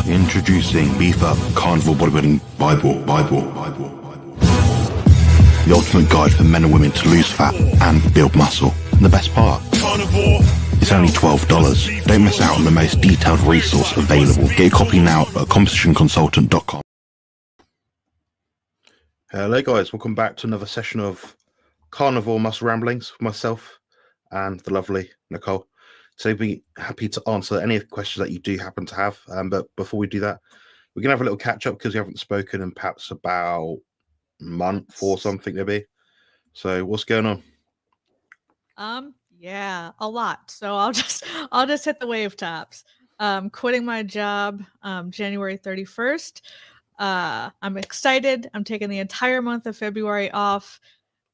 Introducing Beef Up Carnivore Bodybuilding Bible. The ultimate guide for men and women to lose fat and build muscle. And the best part, it's only $12. Don't miss out on the most detailed resource available. Get a copy now at compositionconsultant.com. Hello guys, welcome back to another session of Carnivore Muscle Ramblings with myself and the lovely Nicole. So be happy to answer any questions that you do happen to have. But before we do that, we're going to have a little catch up because we haven't spoken in perhaps about a month or something maybe. So what's going on? Yeah, a lot. So I'll just hit the wave tops. Quitting my job January 31st. I'm excited. I'm taking the entire month of February off.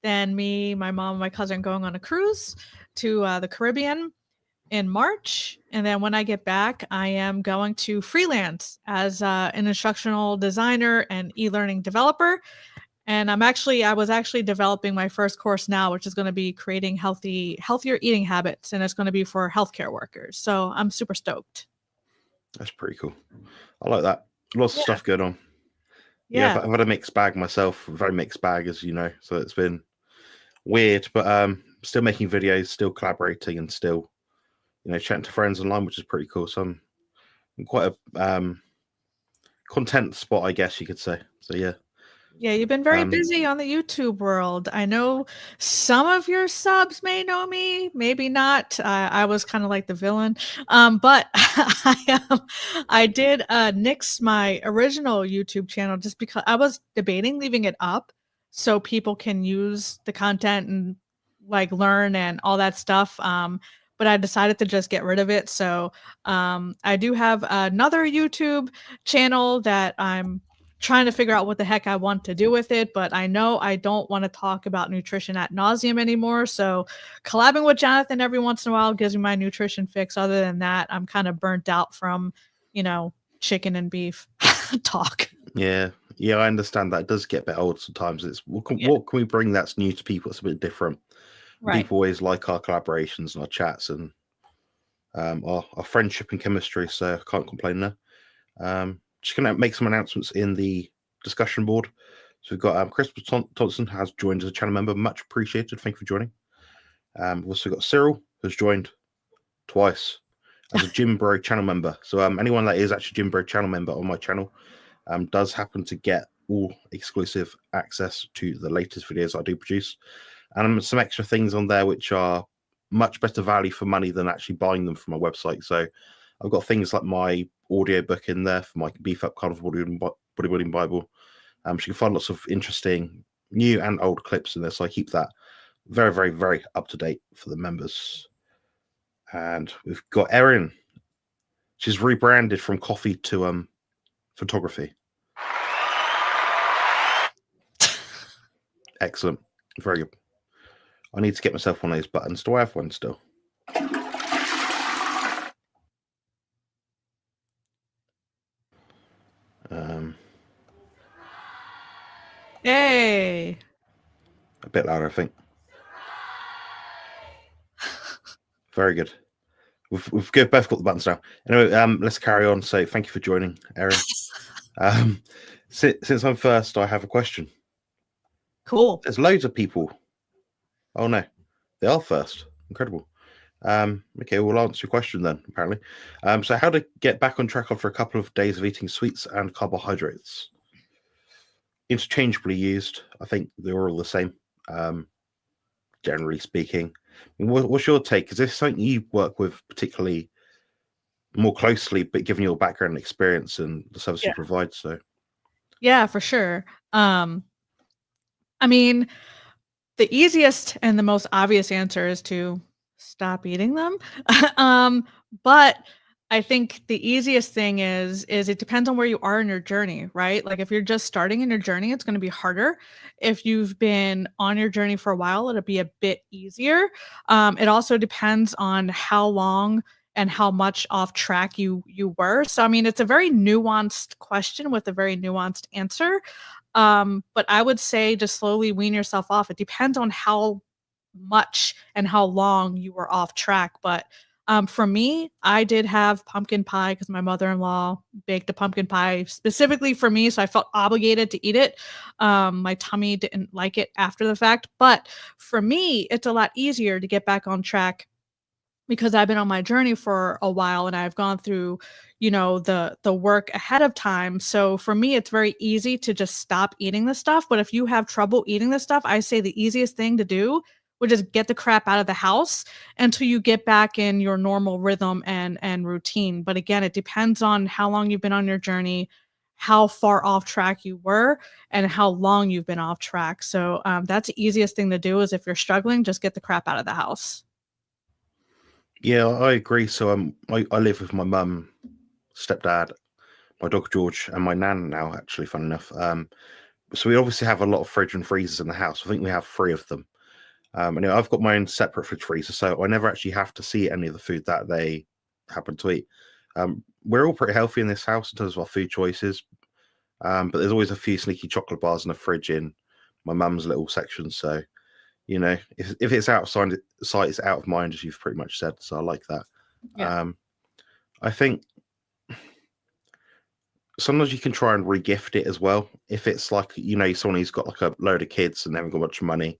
Then me, my mom, and my cousin going on a cruise to the Caribbean in March. And then when I get back, I am going to freelance as an instructional designer and e-learning developer. And I was actually developing my first course now, which is going to be creating healthier eating habits. And it's going to be for healthcare workers. So I'm super stoked. That's pretty cool. I like that. Lots of stuff going on. Yeah, I've had a mixed bag myself, a very mixed bag, as you know. So it's been weird, but still making videos, still collaborating, and still, chatting to friends online, which is pretty cool. So I'm quite a content spot, I guess you could say. So yeah. Yeah, you've been very busy on the YouTube world. I know some of your subs may know me, maybe not. I was kind of like the villain. But I did nix my original YouTube channel just because I was debating leaving it up so people can use the content and like learn and all that stuff. But I decided to just get rid of it. So I do have another YouTube channel that I'm trying to figure out what the heck I want to do with it, but I know I don't want to talk about nutrition ad nauseum anymore. So collabing with Jonathan every once in a while gives me my nutrition fix. Other than that, I'm kind of burnt out from, chicken and beef talk. Yeah, I understand that. It does get a bit old sometimes. It's what can we bring that's new to people? It's a bit different. Right. People always like our collaborations and our chats and our friendship and chemistry. So I can't complain there. Just going to make some announcements in the discussion board. So we've got Christopher Thompson has joined as a channel member. Much appreciated. Thank you for joining. We've also got Cyril, who's joined twice as a Gym Bro channel member. So anyone that is actually Gym Bro channel member on my channel does happen to get all exclusive access to the latest videos I do produce. And some extra things on there which are much better value for money than actually buying them from my website. So I've got things like my audio book in there for my Beef Up Carnivore Bodybuilding Bible. So you can find lots of interesting new and old clips in there. So I keep that very, very, very up to date for the members. And we've got Erin. She's rebranded from coffee to photography. Excellent. Very good. I need to get myself one of those buttons. Do I have one still? Hey. A bit louder, I think. Very good. We've both got the buttons now. Anyway, let's carry on. So thank you for joining, Erin. Since I'm first, I have a question. Cool. There's loads of people. Oh no, they are first. Incredible. Okay, we'll answer your question then, apparently. So how to get back on track after a couple of days of eating sweets and carbohydrates? Interchangeably used. I think they're all the same, generally speaking. What's your take? Is this something you work with particularly more closely, but given your background and experience and the service you provide? So, yeah, for sure. I mean, the easiest and the most obvious answer is to stop eating them. But I think the easiest thing is it depends on where you are in your journey, right? Like if you're just starting in your journey, it's going to be harder. If you've been on your journey for a while, it'll be a bit easier. It also depends on how long and how much off track you were. So, I mean, it's a very nuanced question with a very nuanced answer. But I would say just slowly wean yourself off. It depends on how much and how long you were off track. But For me, I did have pumpkin pie because my mother-in-law baked a pumpkin pie specifically for me, so I felt obligated to eat it. My tummy didn't like it after the fact, but for me, it's a lot easier to get back on track because I've been on my journey for a while and I've gone through, the work ahead of time. So for me, it's very easy to just stop eating this stuff. But if you have trouble eating this stuff, I say the easiest thing to do would just get the crap out of the house until you get back in your normal rhythm and routine. But again, it depends on how long you've been on your journey, how far off track you were, and how long you've been off track. So that's the easiest thing to do is if you're struggling, just get the crap out of the house. Yeah, I agree. So I live with my mum, stepdad, my dog George, and my nan now. Actually, fun enough. So we obviously have a lot of fridge and freezers in the house. I think we have 3 of them. And I've got my own separate fridge freezer, so I never actually have to see any of the food that they happen to eat. We're all pretty healthy in this house in terms of our food choices, but there's always a few sneaky chocolate bars in the fridge in my mum's little section. So if it's outside sight, it's out of mind, as you've pretty much said. So I like that. Yeah. I think sometimes you can try and regift it as well. If it's like, someone who's got like a load of kids and they haven't got much money,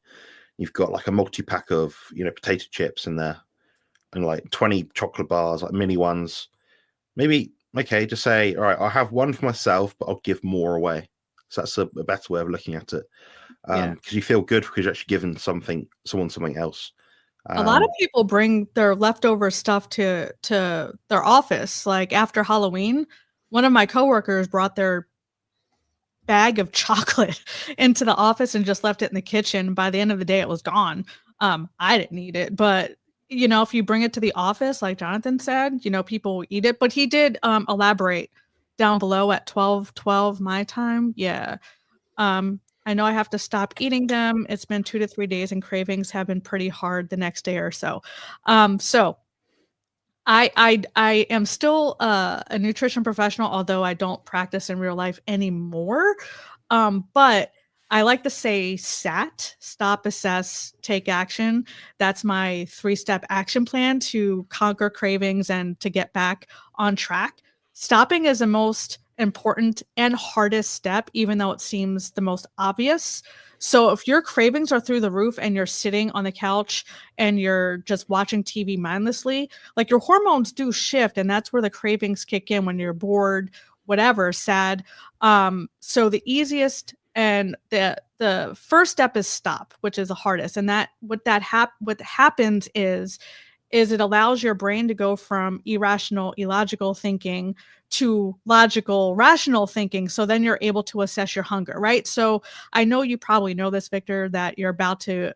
you've got like a multi-pack of, potato chips in there and like 20 chocolate bars, like mini ones. Maybe, okay, just say, all right, I'll have one for myself, but I'll give more away. So that's a better way of looking at it. Because you feel good because you're actually giving someone something else. A lot of people bring their leftover stuff to their office. Like after Halloween, one of my coworkers brought their bag of chocolate into the office and just left it in the kitchen. By the end of the day, it was gone. I didn't eat it, but if you bring it to the office, like Jonathan said, people will eat it. But he did elaborate down below at 12:12 my time. Yeah. I know I have to stop eating them. It's been 2 to 3 days and cravings have been pretty hard the next day or so. So I am still a nutrition professional, although I don't practice in real life anymore. But I like to say SAT, stop, assess, take action. That's my 3-step action plan to conquer cravings and to get back on track. Stopping is the most important and hardest step, even though it seems the most obvious. So if your cravings are through the roof and you're sitting on the couch and you're just watching TV mindlessly, like your hormones do shift, and that's where the cravings kick in when you're bored, whatever, sad. So the easiest and the first step is stop, which is the hardest. And that what happens is it allows your brain to go from irrational, illogical thinking to logical, rational thinking. So then you're able to assess your hunger, right? So I know you probably know this, Victor, that you're about to,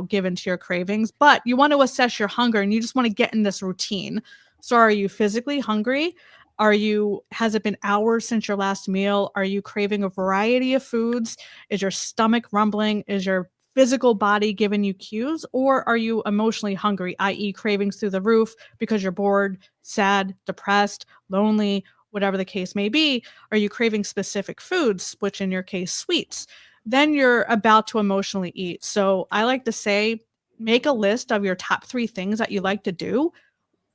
give into your cravings, but you want to assess your hunger and you just want to get in this routine. So are you physically hungry? Has it been hours since your last meal? Are you craving a variety of foods? Is your stomach rumbling? Is your physical body giving you cues, or are you emotionally hungry, i.e., cravings through the roof because you're bored, sad, depressed, lonely, whatever the case may be? Are you craving specific foods, which in your case, sweets? Then you're about to emotionally eat. So I like to say, make a list of your top 3 things that you like to do.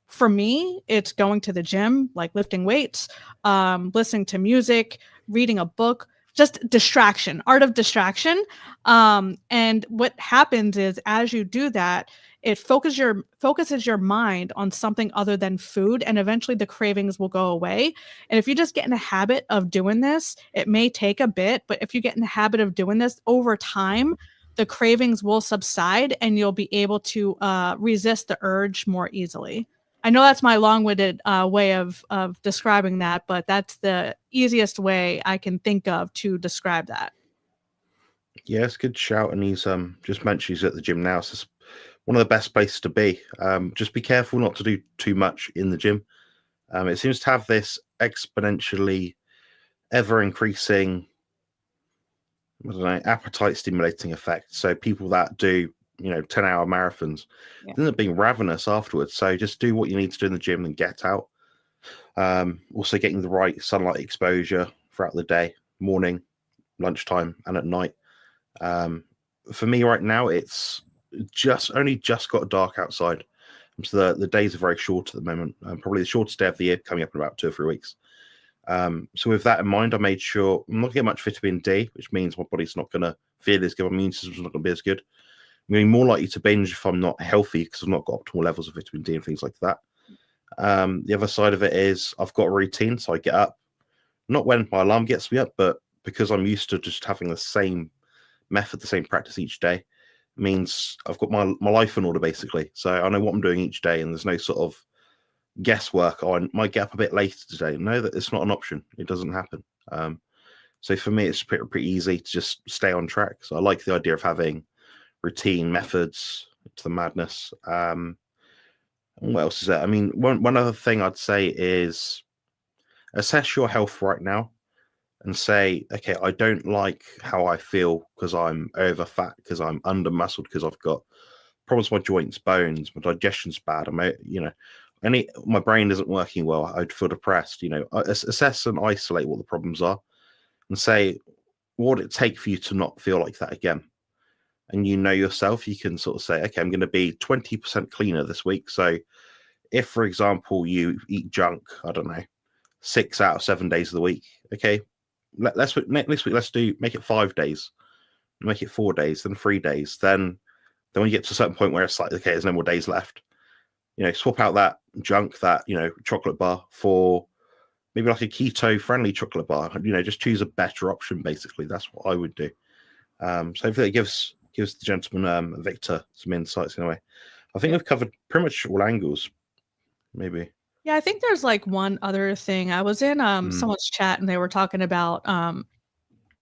For me, it's going to the gym, like lifting weights, listening to music, reading a book, just distraction, art of distraction. And what happens is as you do that, it focuses your mind on something other than food, and eventually the cravings will go away. And if you just get in a habit of doing this, it may take a bit, but if you get in the habit of doing this over time, the cravings will subside and you'll be able to resist the urge more easily. I know that's my long-winded way of describing that, but that's the easiest way I can think of to describe that. Yeah, it's a good shout. And he's just mentioned he's at the gym now. So it's one of the best places to be. Just be careful not to do too much in the gym. It seems to have this exponentially ever increasing, I don't know, appetite stimulating effect. So people that do 10-hour marathons end up being ravenous afterwards. So just do what you need to do in the gym and get out. Also getting the right sunlight exposure throughout the day, morning, lunchtime, and at night. For me right now, it's just got dark outside. So the days are very short at the moment. Probably the shortest day of the year coming up in about 2 or 3 weeks. So with that in mind, I made sure I'm not getting much vitamin D, which means my body's not going to feel as good. My immune system's not going to be as good. I'm going to be more likely to binge if I'm not healthy because I've not got optimal levels of vitamin D and things like that. The other side of it is I've got a routine, so I get up, not when my alarm gets me up, but because I'm used to just having the same method, the same practice each day, means I've got my life in order, basically. So I know what I'm doing each day, and there's no sort of guesswork. Oh, I might get up a bit later today. No, that it's not an option. It doesn't happen. So for me, it's pretty easy to just stay on track. So I like the idea of having routine methods to the madness. What else is there? I mean, one other thing I'd say is assess your health right now and say, okay, I don't like how I feel because I'm over fat, because I'm under muscled, because I've got problems with my joints, bones, my digestion's bad. My brain isn't working well. I'd feel depressed. Assess and isolate what the problems are and say, what would it take for you to not feel like that again? And yourself, you can sort of say, okay, I'm going to be 20% cleaner this week. So if, for example, you eat junk, I don't know, 6 out of 7 days of the week, okay, next week, make it 5 days, make it 4 days, then 3 days. Then when you get to a certain point where it's like, okay, there's no more days left, swap out that junk, that, chocolate bar for maybe like a keto-friendly chocolate bar. Just choose a better option, basically. That's what I would do. So hopefully it gives the gentleman Victor some insights in a way. I think we've covered pretty much all angles, maybe. Yeah, I think there's like one other thing. I was in someone's chat and they were talking about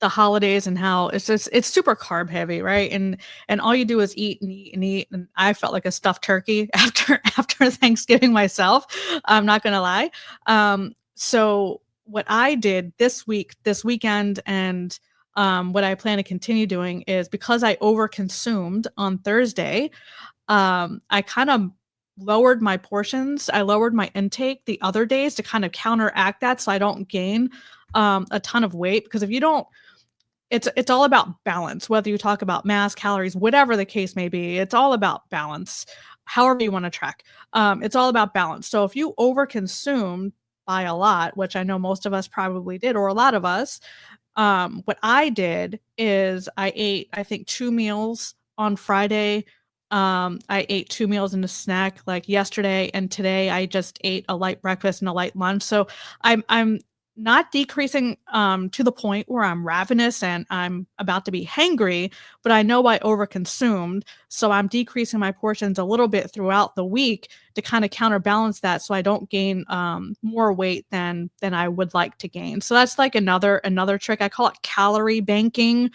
the holidays and how it's super carb heavy, right? And all you do is eat and eat and eat. And I felt like a stuffed turkey after Thanksgiving myself. I'm not gonna lie. So what I did this weekend, and what I plan to continue doing is, because I overconsumed on Thursday, I kind of lowered my portions. I lowered my intake the other days to kind of counteract that, so I don't gain a ton of weight. Because if you don't, it's all about balance. Whether you talk about mass, calories, whatever the case may be, it's all about balance. However you want to track, it's all about balance. So if you overconsume by a lot, which I know most of us probably did, or a lot of us, what I did is I ate, I think, 2 meals on Friday. I ate 2 meals and a snack like yesterday, and today I just ate a light breakfast and a light lunch. So I'm not decreasing to the point where I'm ravenous and I'm about to be hangry, but I know I overconsumed, so I'm decreasing my portions a little bit throughout the week to kind of counterbalance that, so I don't gain more weight than I would like to gain. So that's like another trick. I call it calorie banking.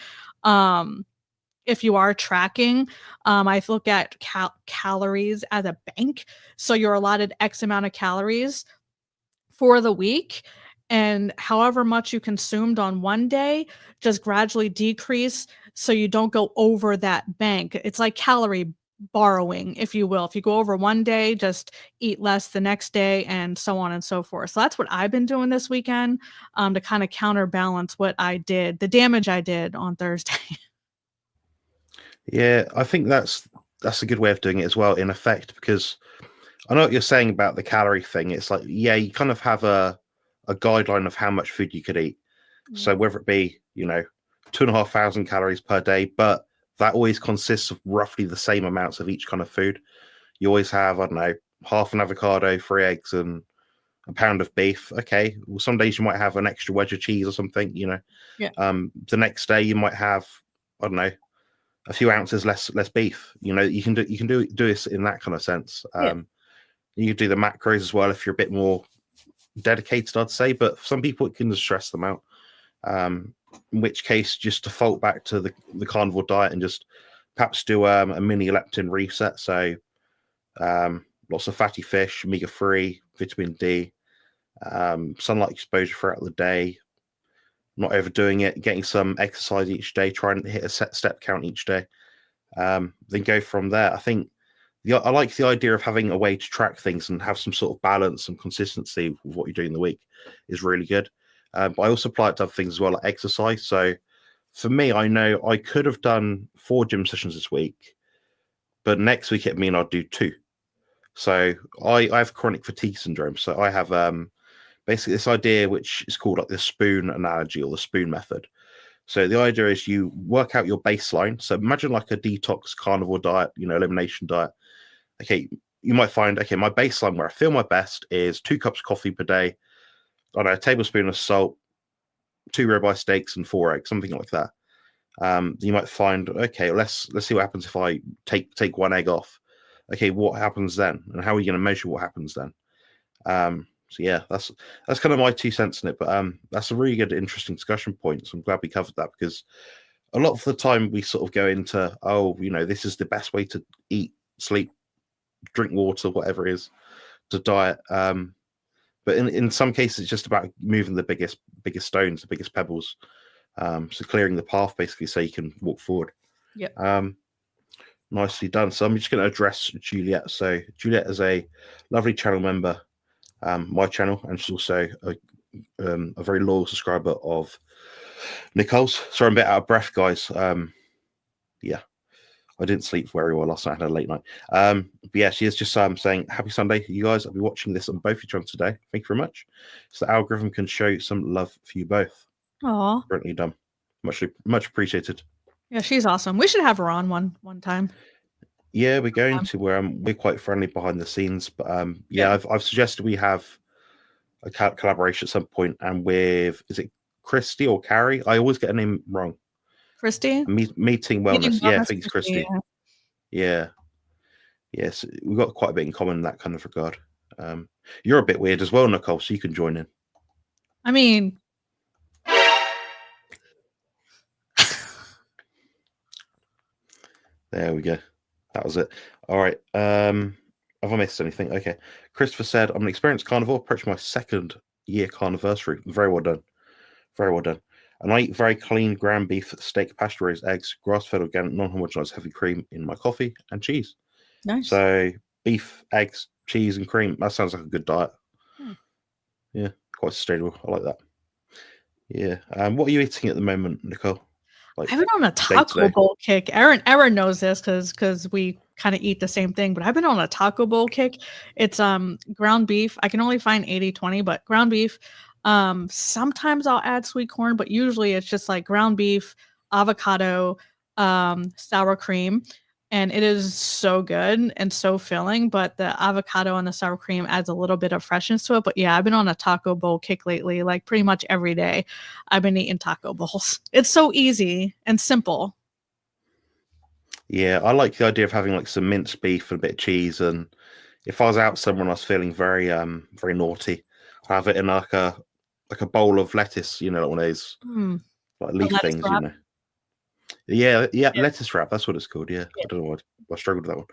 If you are tracking, I look at calories as a bank. So you're allotted X amount of calories for the week, and however much you consumed on one day, just gradually decrease so you don't go over that bank. It's like calorie borrowing, if you will. If you go over one day, just eat less the next day, and so on and so forth. So that's what I've been doing this weekend, to kind of counterbalance what I did, the damage I did on Thursday. Yeah, I think that's a good way of doing it as well, in effect, because I know what you're saying about the calorie thing. It's like, yeah, you kind of have a guideline of how much food you could eat. So whether it be, 2,500 calories per day, but that always consists of roughly the same amounts of each kind of food. You always have, I don't know, half an avocado, 3 eggs, and a pound of beef. Okay, well, some days you might have an extra wedge of cheese or something. Yeah. The next day you might have, I don't know, a few ounces less beef. You can do this in that kind of sense. You can do the macros as well if you're a bit more dedicated, I'd say, but for some people it can just stress them out. In which case, just default back to the carnivore diet and just perhaps do a mini leptin reset. So lots of fatty fish, omega-3, vitamin D, sunlight exposure throughout the day, not overdoing it, getting some exercise each day, trying to hit a set step count each day, then go from there. I think I like the idea of having a way to track things and have some sort of balance and consistency with what you're doing in the week is really good. But I also apply it to other things as well, like exercise. So for me, I know I could have done 4 gym sessions this week, but next week it mean I'd do 2. So I have chronic fatigue syndrome. So I have basically this idea which is called like the spoon analogy or the spoon method. So the idea is you work out your baseline. So imagine like a detox carnivore diet, elimination diet. Okay, you might find, okay, my baseline where I feel my best is 2 cups of coffee per day, on a tablespoon of salt, 2 ribeye steaks, and 4 eggs, something like that. You might find, okay, let's see what happens if I take 1 egg off. Okay, what happens then, and how are you going to measure what happens then? So yeah, that's kind of my 2 cents in it, but that's a really good, interesting discussion point. So I'm glad we covered that, because a lot of the time we sort of go into, this is the best way to eat, sleep, drink water, whatever it is, to diet. But in some cases, it's just about moving the biggest stones, the biggest pebbles. So clearing the path, basically, so you can walk forward. Yeah. Nicely done. So I'm just going to address Juliet. So Juliet is a lovely channel member, my channel, and she's also a very loyal subscriber of Nicole's. Sorry, I'm a bit out of breath, guys. Yeah, I didn't sleep very well last night. I had a late night. But yeah, she is just saying happy Sunday, you guys. I'll be watching this on both your channels today. Thank you very much. So the algorithm can show some love for you both. Aw. Brilliantly done. Much appreciated. Yeah, she's awesome. We should have her on one time. Yeah, we're going to. We're quite friendly behind the scenes, but yeah. I've suggested we have a collaboration at some point, and with, is it Christy or Carrie? I always get a name wrong. Christy? Meeting wellness. Yeah, I think it's Christy. Yeah. Yes, we've got quite a bit in common in that kind of regard. You're a bit weird as well, Nicole, so you can join in. I mean, there we go. That was it. All right. Have I missed anything? Okay. Christopher said, I'm an experienced carnivore, approaching my 2nd year carniversary. Very well done. Very well done. And I eat very clean ground beef, steak, pasture-raised eggs, grass-fed organic, non-homogenized heavy cream in my coffee, and cheese. Nice. So beef, eggs, cheese, and cream. That sounds like a good diet. Yeah, quite sustainable. I like that. Yeah. What are you eating at the moment, Nicole? I've been on a taco bowl kick. Aaron knows this because we kind of eat the same thing, but I've been on a taco bowl kick. It's ground beef. I can only find 80/20, but ground beef. Sometimes I'll add sweet corn, but usually it's just like ground beef, avocado, sour cream, and it is so good and so filling. But the avocado and the sour cream adds a little bit of freshness to it. But yeah, I've been on a taco bowl kick lately, like pretty much every day. I've been eating taco bowls. It's so easy and simple. Yeah, I like the idea of having like some minced beef and a bit of cheese. And if I was out somewhere and I was feeling very very naughty, I'd have it in like a bowl of lettuce, like one of those like leaf things, wrap. Yeah, lettuce wrap. That's what it's called. Yeah. I don't know why I struggled with that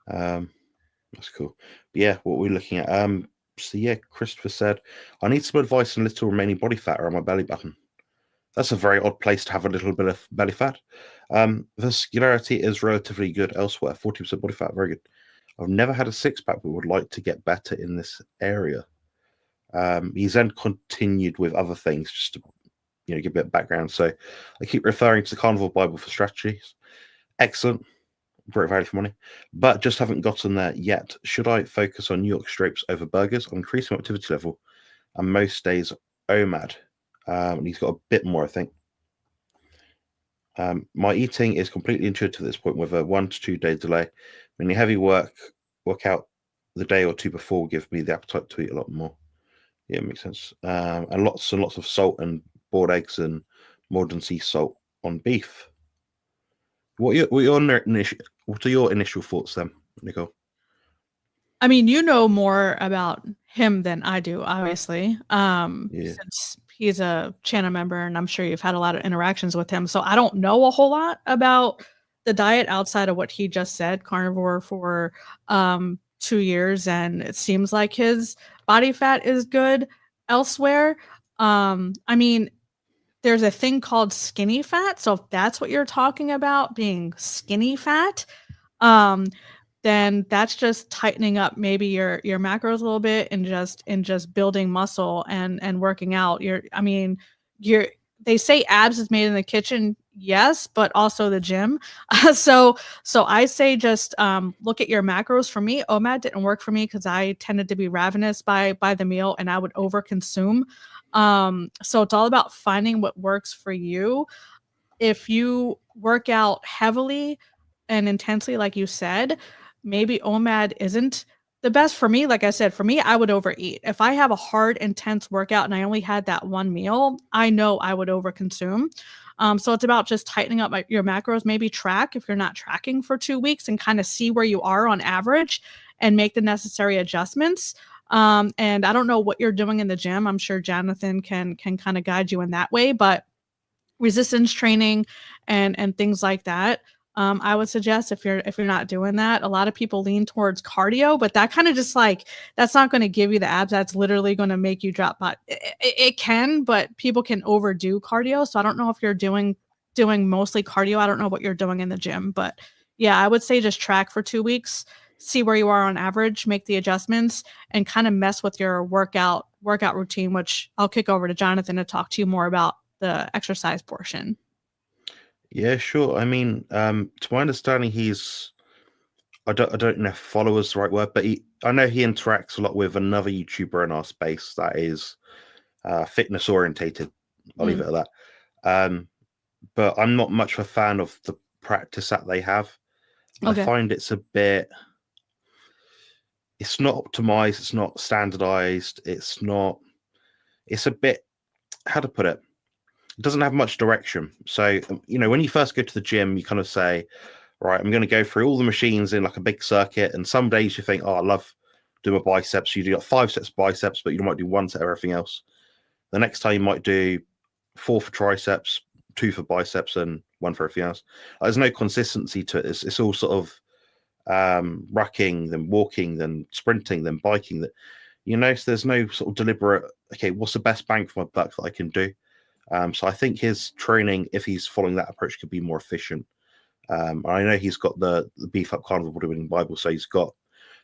one. That's cool. But yeah, what we're looking at. So yeah, Christopher said, I need some advice on little remaining body fat around my belly button. That's a very odd place to have a little bit of belly fat. Vascularity is relatively good elsewhere. 40% body fat, very good. I've never had a 6-pack, but would like to get better in this area. He's then continued with other things just to give a bit of background. So I keep referring to the Carnivore Bible for strategies. Excellent. Great value for money. But just haven't gotten there yet. Should I focus on New York strips over burgers? I'm increasing my activity level and most days OMAD. And he's got a bit more, I think. My eating is completely intuitive at this point with a 1 to 2 day delay. Meaning heavy workout the day or two before will give me the appetite to eat a lot more. Yeah, it makes sense. And lots of salt and boiled eggs and more than sea salt on beef. What are your initial thoughts then, Nicole? I mean, you know more about him than I do, obviously. Since he's a channel member, and I'm sure you've had a lot of interactions with him. So I don't know a whole lot about the diet outside of what he just said, carnivore for 2 years, and it seems like his body fat is good elsewhere. I mean, there's a thing called skinny fat. So if that's what you're talking about, being skinny fat, then that's just tightening up maybe your macros a little bit and just building muscle and working out. They say abs is made in the kitchen. yes, but also the gym. So I say just look at your macros. For me, OMAD didn't work for me because I tended to be ravenous by the meal and I would overconsume. So it's all about finding what works for you. If you work out heavily and intensely, like you said, maybe OMAD isn't the best for me. Like I said, for me, I would overeat. If I have a hard, intense workout and I only had that one meal, I know I would overconsume. So it's about just tightening up your macros, maybe track if you're not tracking for 2 weeks and kind of see where you are on average and make the necessary adjustments. And I don't know what you're doing in the gym. I'm sure Jonathan can kind of guide you in that way, but resistance training and things like that. I would suggest if you're not doing that, a lot of people lean towards cardio, but that kind of just like that's not going to give you the abs. That's literally going to make you drop bot. It can, but people can overdo cardio. So I don't know if you're doing mostly cardio. I don't know what you're doing in the gym, but yeah, I would say just track for 2 weeks, see where you are on average, make the adjustments, and kind of mess with your workout routine. Which I'll kick over to Jonathan to talk to you more about the exercise portion. Yeah, sure. I mean, to my understanding, I don't know if follower is the right word, but I know he interacts a lot with another YouTuber in our space that is fitness orientated. I'll leave it at that. But I'm not much of a fan of the practice that they have. Okay. I find it's not optimized, it's not standardized, it's a bit, how to put it? It doesn't have much direction. So, when you first go to the gym, you kind of say, right, I'm going to go through all the machines in like a big circuit. And some days you think, oh, I love doing my biceps. You do like 5 sets of biceps, but you might do 1 set of everything else. The next time you might do 4 for triceps, 2 for biceps, and 1 for everything else. There's no consistency to it. It's all sort of rucking, then walking, then sprinting, then biking. So there's no sort of deliberate, okay, what's the best bang for my buck that I can do? So I think his training, if he's following that approach, could be more efficient. I know he's got the Beef Up Carnivore Bodybuilding Bible, so he's got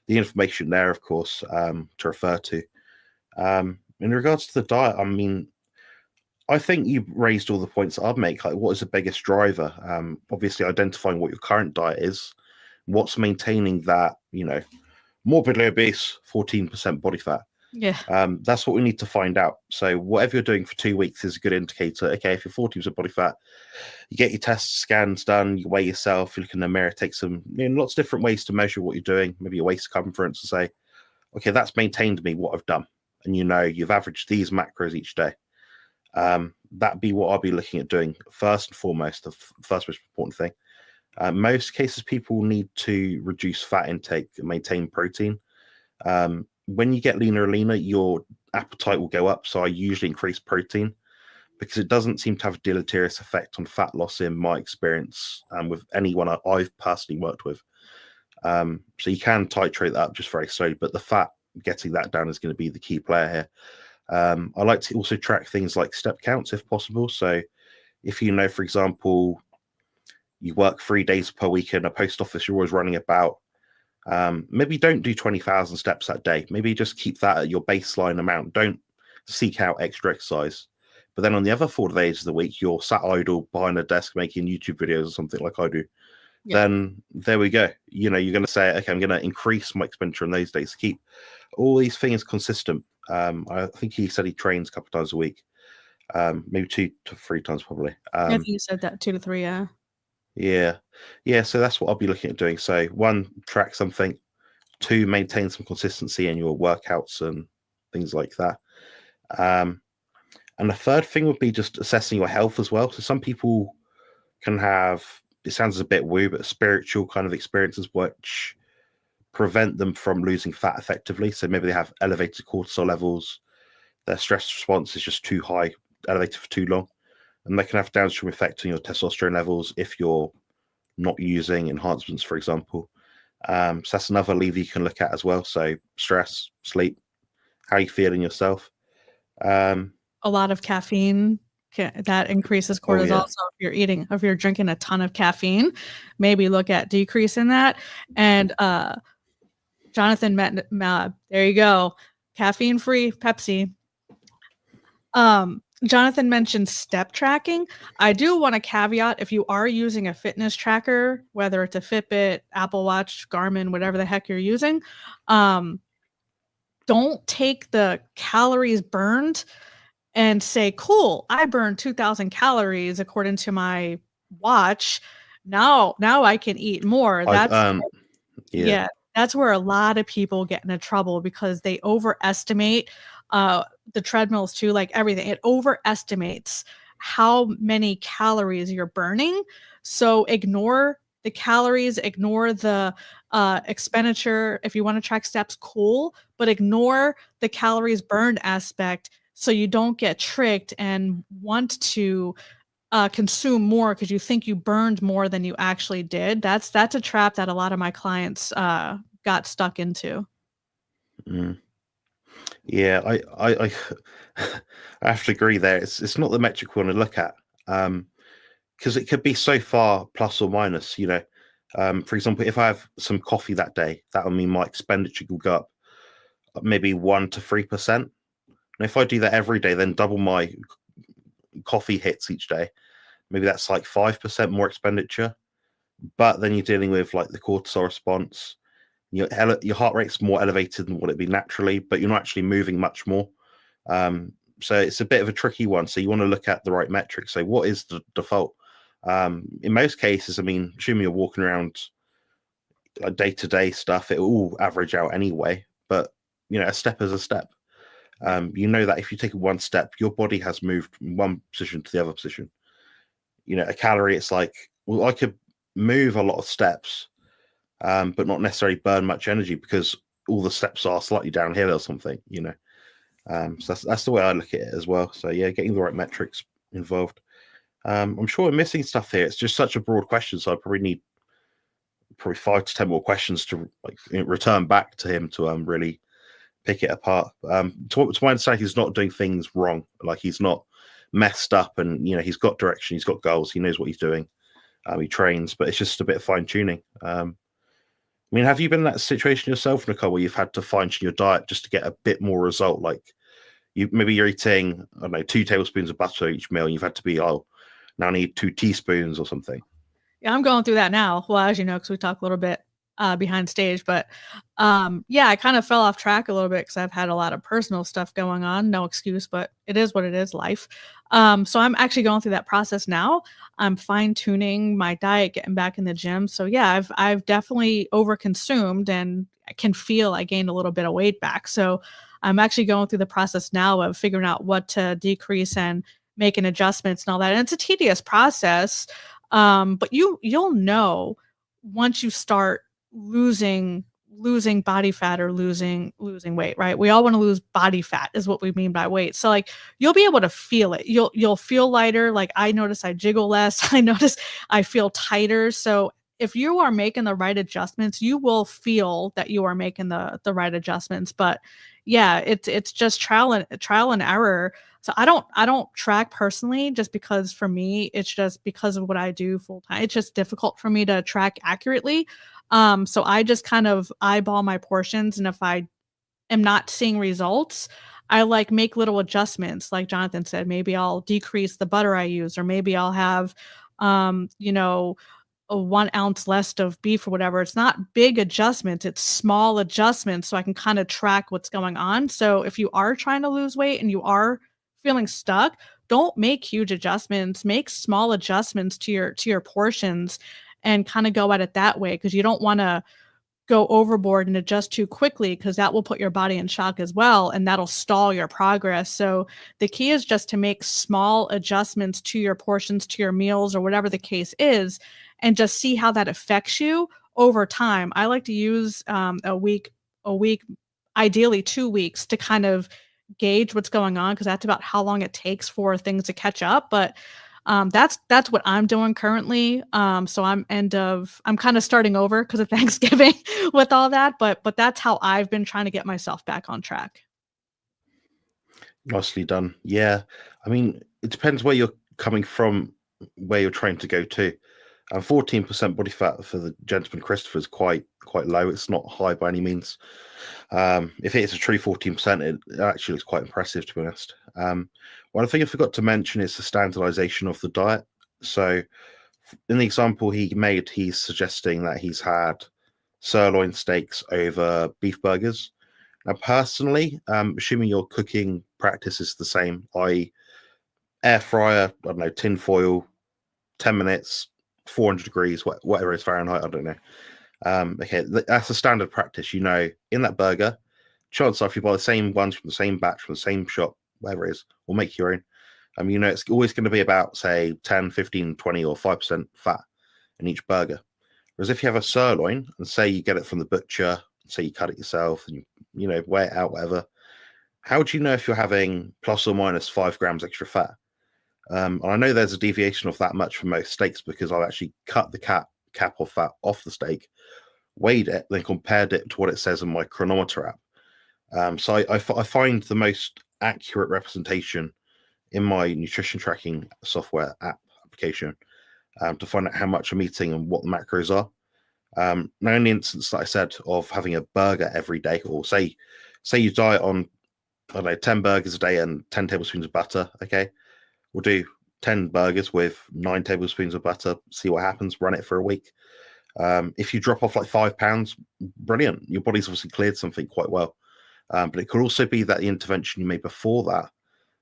the information there, of course, to refer to. In regards to the diet, I mean, I think you raised all the points I'd make. Like, what is the biggest driver? Obviously, identifying what your current diet is, what's maintaining that, morbidly obese, 14% body fat. Yeah. That's what we need to find out. So whatever you're doing for 2 weeks is a good indicator. Okay, if you're 40% body fat, you get your test scans done, you weigh yourself, you look in the mirror, take some, lots of different ways to measure what you're doing, maybe your waist circumference, and say, okay, that's maintained me what I've done. And you've averaged these macros each day. That'd be what I'll be looking at doing first and foremost, the first most important thing. Most cases, people need to reduce fat intake and maintain protein. When you get leaner and leaner, your appetite will go up. So I usually increase protein because it doesn't seem to have a deleterious effect on fat loss in my experience with anyone I've personally worked with. So you can titrate that up just very slowly, but the fat, getting that down is going to be the key player here. I like to also track things like step counts if possible. So if for example, you work 3 days per week in a post office, you're always running about, maybe don't do 20,000 steps that day. Maybe just keep that at your baseline amount. Don't seek out extra exercise. But then on the other 4 days of the week, you're sat idle behind a desk making YouTube videos or something like I do. Yeah. Then there we go. You're going to say, okay, I'm going to increase my expenditure in those days to keep all these things consistent. I think he said he trains a couple of times a week, maybe 2 to 3 times probably. I think you said that 2 to 3, yeah. Yeah. So that's what I'll be looking at doing. So 1, track something. 2, maintain some consistency in your workouts and things like that. And the third thing would be just assessing your health as well. So some people can have, it sounds a bit woo, but spiritual kind of experiences which prevent them from losing fat effectively. So maybe they have elevated cortisol levels, their stress response is just too high, elevated for too long, and they can have downstream effect on your testosterone levels if you're not using enhancements, for example. So that's another lever you can look at as well. So stress, sleep, how you feeling yourself. A lot of caffeine that increases cortisol. Oh, yeah. So if you're drinking a ton of caffeine, maybe look at decreasing that. And Jonathan there you go, caffeine-free Pepsi. Jonathan mentioned step tracking. I do want to caveat, if you are using a fitness tracker, whether it's a Fitbit, Apple Watch, Garmin, whatever the heck you're using, don't take the calories burned and say, cool, I burned 2,000 calories according to my watch. Now I can eat more. Yeah, that's where a lot of people get into trouble, because they overestimate the treadmills too, like everything. It overestimates how many calories you're burning. So ignore the calories, ignore the expenditure. If you want to track steps, cool, but ignore the calories burned aspect, so you don't get tricked and want to consume more because you think you burned more than you actually did. That's a trap that a lot of my clients got stuck into. Mm. Yeah, I I have to agree there. It's not the metric we want to look at, because it could be so far plus or minus. You know, for example, if I have some coffee that day, that will mean my expenditure will go up maybe 1 to 3%. And if I do that every day, then double my coffee hits each day, maybe that's like 5% more expenditure. But then you're dealing with like the cortisol response. Your heart rate's more elevated than what it'd be naturally, but you're not actually moving much more. So it's a bit of a tricky one. So you want to look at the right metrics. So what is the default? In most cases, I mean, assuming you're walking around day-to-day stuff, it will all average out anyway. But you know, a step is a step. You know that if you take one step, your body has moved from one position to the other position. You know, a calorie, it's like, well, I could move a lot of steps, but not necessarily burn much energy because all the steps are slightly downhill or something, you know. So that's the way I look at it as well. So yeah, getting the right metrics involved. I'm sure we're missing stuff here. It's just such a broad question, so I probably need 5 to 10 more questions to like return back to him to really pick it apart. To my understanding, he's not doing things wrong. Like he's not messed up, and you know he's got direction, he's got goals, he knows what he's doing. He trains, but it's just a bit of fine tuning. I mean, have you been in that situation yourself, Nicole, where you've had to fine tune your diet just to get a bit more result? Like you're eating, I don't know, 2 tablespoons of butter each meal, and you've had to be, now I need 2 teaspoons or something. Yeah, I'm going through that now. Well, as you know, because we talked a little bit behind stage, but yeah, I kind of fell off track a little bit because I've had a lot of personal stuff going on. No excuse, but it is what it is, life. So I'm actually going through that process now. I'm fine tuning my diet, getting back in the gym. So yeah, I've definitely overconsumed, and I can feel I gained a little bit of weight back. So I'm actually going through the process now of figuring out what to decrease and making adjustments and all that. And it's a tedious process. But you'll know once you start losing body fat or losing weight, right? We all want to lose body fat is what we mean by weight. So like you'll be able to feel it. You'll feel lighter. Like I notice I jiggle less. I notice I feel tighter. So if you are making the right adjustments, you will feel that you are making the right adjustments. But yeah, it's just trial and error. So I don't track personally, just because for me it's just because of what I do full time. It's just difficult for me to track accurately. So I just kind of eyeball my portions, and if I am not seeing results, I like make little adjustments. Like Jonathan said, maybe I'll decrease the butter I use, or maybe I'll have you know, a 1 ounce less of beef or whatever. It's not big adjustments, it's small adjustments, so I can kind of track what's going on. So if you are trying to lose weight and you are feeling stuck, don't make huge adjustments. Make small adjustments to your portions and kind of go at it that way, because you don't want to go overboard and adjust too quickly, because that will put your body in shock as well, and that'll stall your progress. So the key is just to make small adjustments to your portions, to your meals, or whatever the case is, and just see how that affects you over time. I like to use a week, ideally 2 weeks, to kind of gauge what's going on, because that's about how long it takes for things to catch up. But that's what I'm doing currently. So I'm kind of starting over because of Thanksgiving with all that, but that's how I've been trying to get myself back on track. Nicely done. Yeah, I mean, it depends where you're coming from, where you're trying to go to. And 14% body fat for the gentleman Christopher is quite low. It's not high by any means. If it's a true 14%, it actually looks quite impressive, to be honest. One thing I forgot to mention is the standardization of the diet. So in the example he made, he's suggesting that he's had sirloin steaks over beef burgers. Now, personally, assuming your cooking practice is the same, i.e. air fryer, I don't know, tin foil, 10 minutes, 400 degrees, whatever is Fahrenheit, I don't know. Okay, that's a standard practice. You know, in that burger, chances are if you buy the same ones from the same batch, from the same shop, whatever it is, or make your own, you know, it's always going to be about, say, 10, 15, 20, or 5% fat in each burger. Whereas if you have a sirloin, and say you get it from the butcher, say you cut it yourself, and you know, weigh it out, whatever, how do you know if you're having plus or minus 5 grams extra fat? And I know there's a deviation of that much for most steaks because I've actually cut the cap of fat off the steak, weighed it, then compared it to what it says in my chronometer app. So I find the most accurate representation in my nutrition tracking software application to find out how much I'm eating and what the macros are. Now, in the instance that I said of having a burger every day, or say you diet on, I don't know, 10 burgers a day and 10 tablespoons of butter, okay, we'll do 10 burgers with 9 tablespoons of butter, see what happens, run it for a week. If you drop off like 5 pounds, brilliant. Your body's obviously cleared something quite well. But it could also be that the intervention you made before that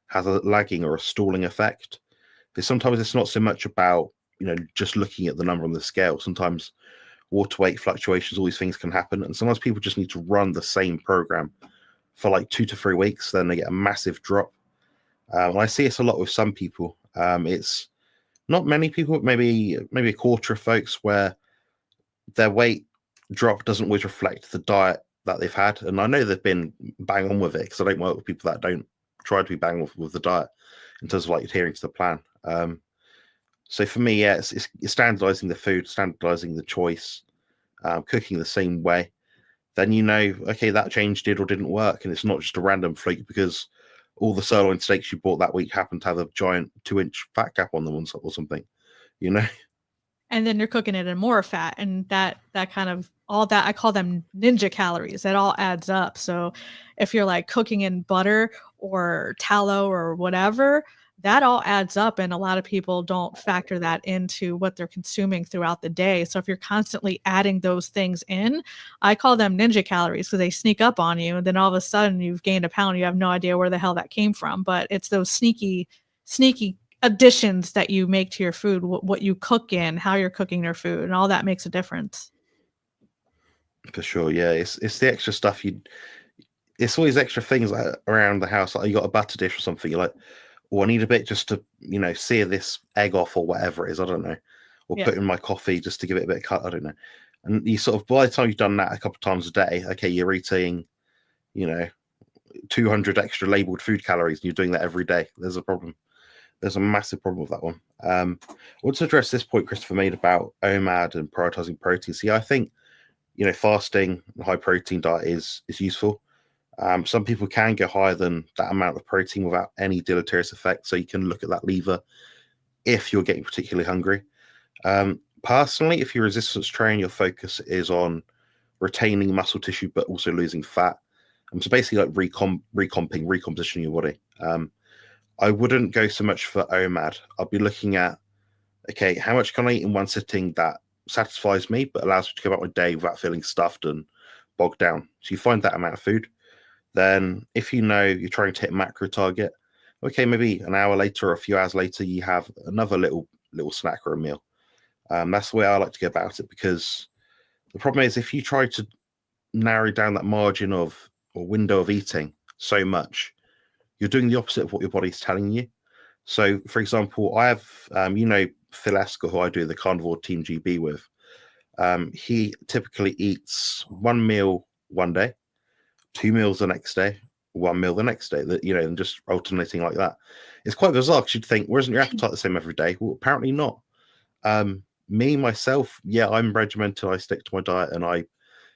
has a lagging or a stalling effect. Because sometimes it's not so much about, you know, just looking at the number on the scale. Sometimes water weight fluctuations, all these things can happen. And sometimes people just need to run the same program for like 2 to 3 weeks, then they get a massive drop. And I see it's a lot with some people. It's not many people, maybe a quarter of folks where their weight drop doesn't always reflect the diet that they've had. And I know they've been bang on with it because I don't work with people that don't try to be bang on with the diet in terms of like adhering to the plan. So for me, yeah, it's standardizing the food, standardizing the choice, cooking the same way. Then you know, okay, that change did or didn't work. And it's not just a random fluke because all the sirloin steaks you bought that week happened to have a giant 2-inch fat cap on them or something, you know? And then you're cooking it in more fat, and that kind of all that, I call them ninja calories. That all adds up. So if you're like cooking in butter or tallow or whatever, that all adds up, and a lot of people don't factor that into what they're consuming throughout the day. So if you're constantly adding those things in, I call them ninja calories because they sneak up on you, and then all of a sudden you've gained a pound. You have no idea where the hell that came from, but it's those sneaky additions that you make to your food, what you cook in, how you're cooking your food, and all that makes a difference. For sure, yeah. It's the extra stuff it's always extra things like around the house. Like you got a butter dish or something, you're like, oh, I need a bit just to, you know, sear this egg off or whatever it is, I don't know. Or put in my coffee just to give it a bit of cut, I don't know. And you sort of, by the time you've done that a couple of times a day, okay, you're eating, you know, 200 extra labeled food calories and you're doing that every day. There's a problem. There's a massive problem with that one. I want to address this point Christopher made about OMAD and prioritizing protein. See, I think, you know, fasting and high protein diet is useful. Some people can go higher than that amount of protein without any deleterious effect. So you can look at that lever if you're getting particularly hungry. Personally, if you resistance train, your focus is on retaining muscle tissue, but also losing fat. So basically like recompositioning your body. I wouldn't go so much for OMAD. I'll be looking at, okay, how much can I eat in one sitting that satisfies me, but allows me to go about my day without feeling stuffed and bogged down. So you find that amount of food. Then if you know you're trying to hit a macro target, okay, maybe an hour later or a few hours later, you have another little snack or a meal. That's the way I like to go about it, because the problem is if you try to narrow down that margin of or window of eating so much, you're doing the opposite of what your body's telling you. So, for example, I have, you know, Phil Esker, who I do the Carnivore Team GB with. He typically eats 1 meal one day, 2 meals the next day, 1 meal the next day. That, you know, and just alternating like that. It's quite bizarre because you'd think, well, isn't your appetite the same every day? Well, apparently not. Me myself, yeah, I'm regimented. I stick to my diet and I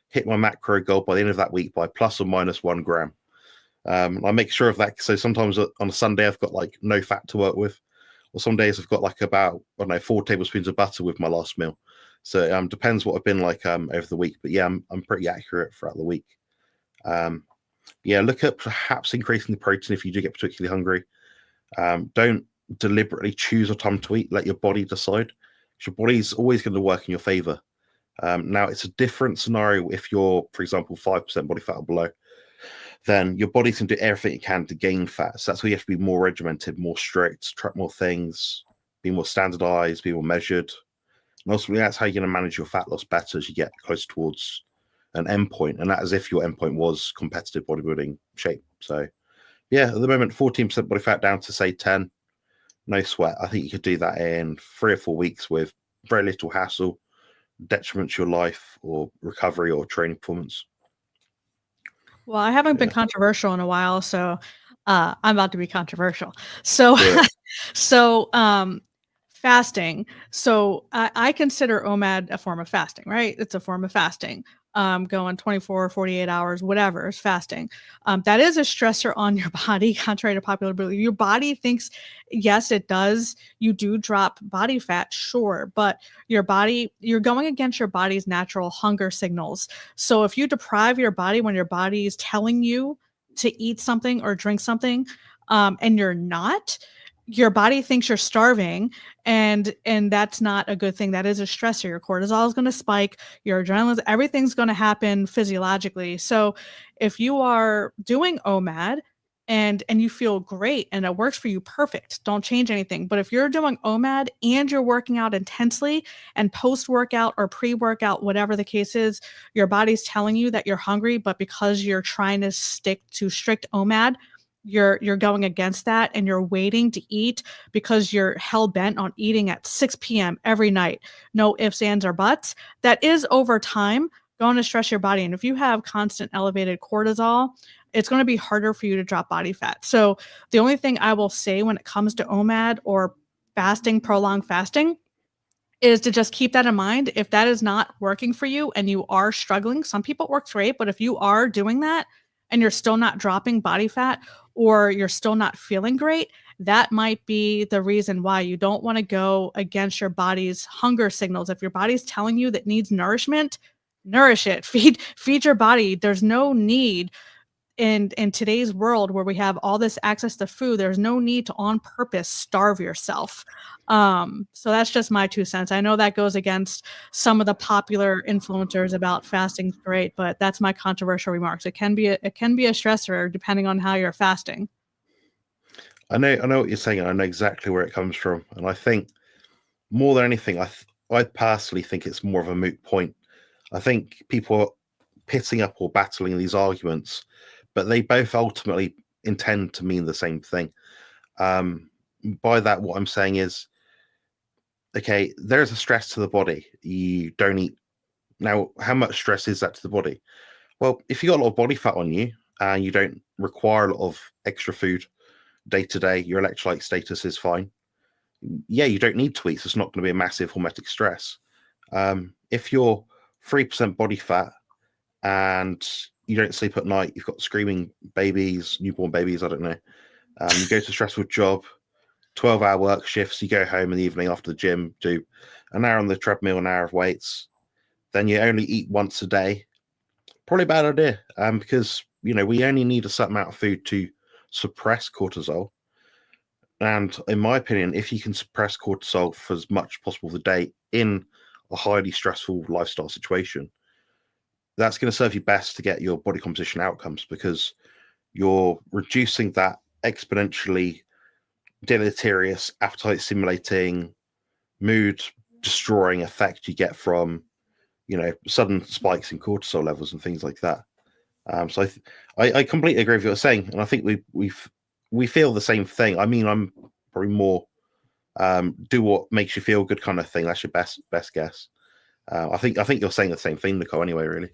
hit my macro goal by the end of that week by plus or minus 1 gram. I make sure of that. So sometimes on a Sunday, I've got like no fat to work with. or some days I've got like about, I don't know, 4 tablespoons of butter with my last meal. So depends what I've been like over the week. But yeah, I'm pretty accurate throughout the week. Yeah, look at perhaps increasing the protein if you do get particularly hungry. Don't deliberately choose a time to eat. Let your body decide. Your body's always going to work in your favor. Now, it's a different scenario if you're, for example, 5% body fat or below. Then your body's going to do everything it can to gain fat. So that's why you have to be more regimented, more strict, track more things, be more standardized, be more measured. And ultimately, that's how you're going to manage your fat loss better as you get close towards an endpoint. And that is if your endpoint was competitive bodybuilding shape. So, yeah, at the moment, 14% body fat down to, say, 10. No sweat. I think you could do that in 3 or 4 weeks with very little hassle, detriment to your life or recovery or training performance. Well, I haven't been controversial in a while, so I'm about to be controversial. So, fasting. So I consider OMAD a form of fasting, right? It's a form of fasting. Going 24, 48 hours, whatever is fasting. That is a stressor on your body, contrary to popular belief. Your body thinks, yes, it does. You do drop body fat, sure, but you're going against your body's natural hunger signals. So if you deprive your body when your body is telling you to eat something or drink something, and you're not, your body thinks you're starving, and that's not a good thing. That is a stressor. Your cortisol is going to spike, your adrenaline, everything's going to happen physiologically. So if you are doing OMAD and you feel great and it works for you, perfect, don't change anything. But if you're doing OMAD and you're working out intensely, and post-workout or pre-workout, whatever the case is, your body's telling you that you're hungry, but because you're trying to stick to strict OMAD, you're going against that, and you're waiting to eat because you're hell-bent on eating at 6 p.m. every night, no ifs, ands, or buts, that is over time going to stress your body. And if you have constant elevated cortisol, it's going to be harder for you to drop body fat. So the only thing I will say when it comes to OMAD or fasting, prolonged fasting, is to just keep that in mind. If that is not working for you and you are struggling, some people it works great, but if you are doing that and you're still not dropping body fat, or you're still not feeling great, that might be the reason why. You don't want to go against your body's hunger signals. If your body's telling you that needs nourishment, nourish it. Feed your body. There's no need in today's world where we have all this access to food. There's no need to on purpose starve yourself. So that's just my 2 cents. I know that goes against some of the popular influencers about fasting's great, but that's my controversial remarks. It can be a stressor depending on how you're fasting. I know what you're saying, and I know exactly where it comes from. And I think more than anything, I personally think it's more of a moot point. I think people are pitting up or battling these arguments, but they both ultimately intend to mean the same thing. By that, what I'm saying is, okay, there's a stress to the body. You don't eat. Now, how much stress is that to the body? Well, if you got a lot of body fat on you and you don't require a lot of extra food day to day, your electrolyte status is fine. Yeah, you don't need to eat, so it's not going to be a massive hormetic stress. If you're 3% body fat and you don't sleep at night, you've got screaming babies, newborn babies, I don't know. You go to a stressful job, 12-hour work shifts, you go home in the evening after the gym, do an hour on the treadmill, an hour of weights, then you only eat once a day. Probably a bad idea, because we only need a certain amount of food to suppress cortisol. And in my opinion, if you can suppress cortisol for as much as possible of the day in a highly stressful lifestyle situation, that's going to serve you best to get your body composition outcomes, because you're reducing that exponentially deleterious, appetite stimulating, mood destroying effect you get from, sudden spikes in cortisol levels and things like that. So I completely agree with what you're saying, and I think we feel the same thing. I mean, I'm probably more do what makes you feel good kind of thing. That's your best guess. I think you're saying the same thing, Nicole. Anyway, really.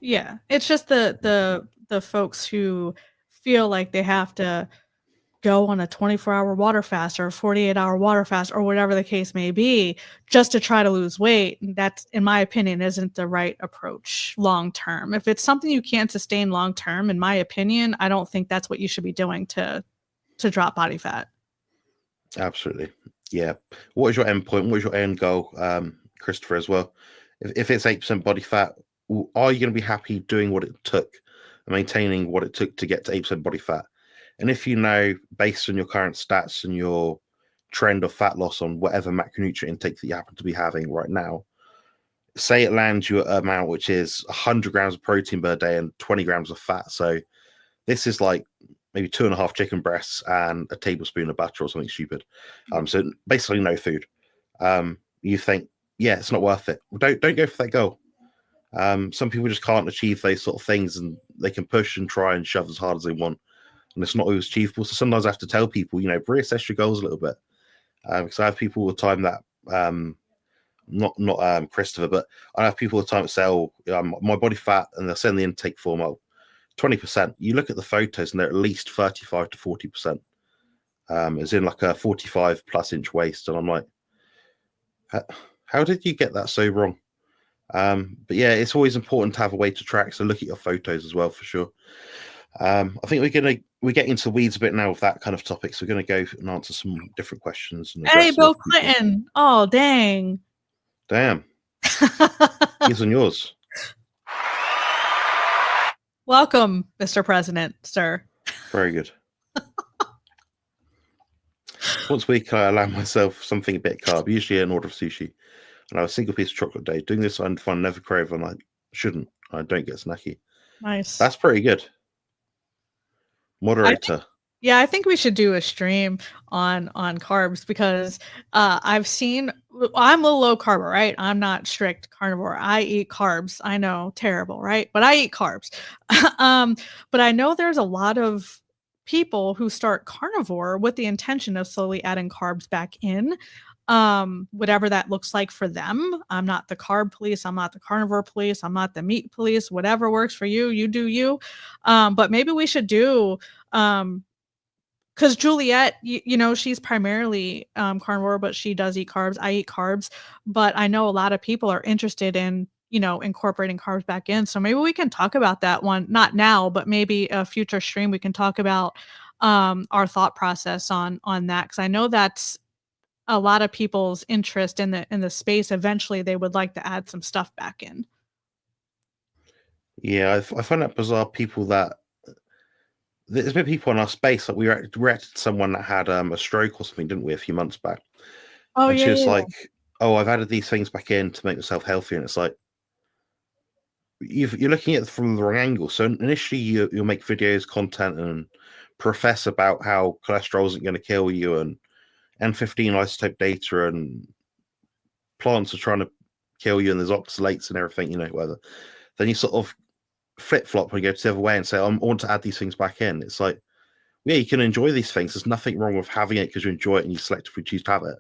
Yeah, it's just the folks who feel like they have to go on a 24-hour water fast or a 48-hour water fast or whatever the case may be just to try to lose weight. That, in my opinion, isn't the right approach long term. If it's something you can't sustain long term, in my opinion, I don't think that's what you should be doing to drop body fat. Absolutely. Yeah. What is your end point? What is your end goal, Christopher, as well? If it's 8% body fat, are you going to be happy doing what it took, maintaining what it took to get to 8% body fat? And if you know, based on your current stats and your trend of fat loss on whatever macronutrient intake that you happen to be having right now, say it lands you at an amount which is 100 grams of protein per day and 20 grams of fat. So this is like maybe 2.5 chicken breasts and a tablespoon of butter or something stupid. So basically no food. You think, yeah, it's not worth it. Well, don't go for that goal. Some people just can't achieve those sort of things, and they can push and try and shove as hard as they want, and it's not always achievable. So sometimes I have to tell people, reassess your goals a little bit, because I have people all the time that not Christopher, but I have people all the time that say, "Oh, my body fat," and they'll send the intake form. 20%. You look at the photos, and they're at least 35 to 40%. As in like a 45 plus inch waist, and I'm like, how did you get that so wrong? But yeah, it's always important to have a way to track. So look at your photos as well, for sure. I think we're getting into the weeds a bit now with that kind of topic. So we're gonna go and answer some different questions. And hey, Bill Clinton! Oh, dang! Damn. He's on yours. Welcome, Mr. President, sir. Very good. Once a week, I allow myself something a bit carb, usually an order of sushi, and I have a single piece of chocolate a day. Doing this, I find never crave, and I shouldn't. I don't get snacky. Nice. That's pretty good. Moderator. I think we should do a stream on carbs, because I've seen, I'm a low carb, right? I'm not strict carnivore. I eat carbs. I know, terrible, right? But I eat carbs. But I know there's a lot of people who start carnivore with the intention of slowly adding carbs back in, whatever that looks like for them. I'm not the carb police. I'm not the carnivore police. I'm not the meat police. Whatever works for you, you do you. But maybe we should do, because Juliet, she's primarily carnivore, but she does eat carbs. I eat carbs, but I know a lot of people are interested in, incorporating carbs back in. So maybe we can talk about that one, not now, but maybe a future stream. We can talk about our thought process on that, because I know that's a lot of people's interest in the space. Eventually, they would like to add some stuff back in. Yeah, I find that bizarre. People that there's been people in our space, like we reacted to someone that had a stroke or something, didn't we, a few months back? Oh, and yeah. She was like, "Oh, I've added these things back in to make myself healthier," and it's like, you're looking at it from the wrong angle. So initially, you'll make videos, content, and profess about how cholesterol isn't going to kill you, and N15 isotope data, and plants are trying to kill you, and there's oxalates and everything, whatever. Then you sort of flip-flop and go to the other way and say, I want to add these things back in. It's like, yeah, you can enjoy these things. There's nothing wrong with having it because you enjoy it and you selectively choose to have it.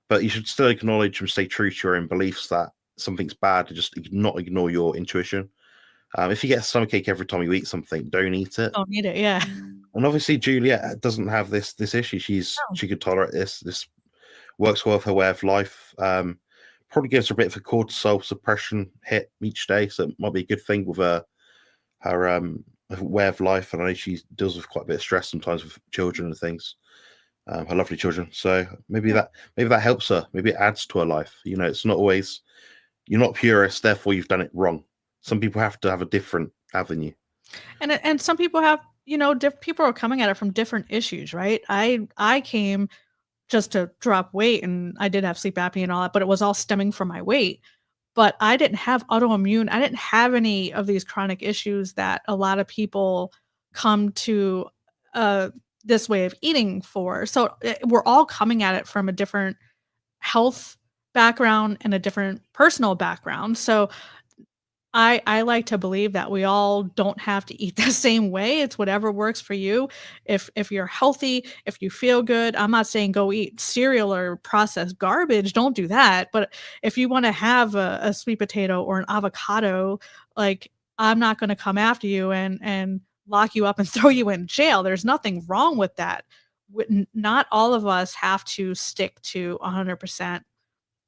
But you should still acknowledge and stay true to your own beliefs that something's bad, to just not ignore your intuition. If you get a stomachache every time you eat something, don't eat it. Don't eat it, yeah. And obviously, Juliet doesn't have this issue. She could tolerate this. This works well with her way of life. Probably gives her a bit of a cortisol suppression hit each day, so it might be a good thing with her way of life. And I know she deals with quite a bit of stress sometimes with children and things. Her lovely children. So maybe that helps her. Maybe it adds to her life. It's not always, you're not purist, therefore you've done it wrong. Some people have to have a different avenue. And some people have, people are coming at it from different issues, right? I came just to drop weight, and I did have sleep apnea and all that, but it was all stemming from my weight. But I didn't have autoimmune. I didn't have any of these chronic issues that a lot of people come to this way of eating for. So we're all coming at it from a different health background and a different personal background. So I like to believe that we all don't have to eat the same way. It's whatever works for you. If you're healthy, if you feel good, I'm not saying go eat cereal or processed garbage. Don't do that. But if you want to have a sweet potato or an avocado, like, I'm not going to come after you and lock you up and throw you in jail. There's nothing wrong with that. Not all of us have to stick to 100%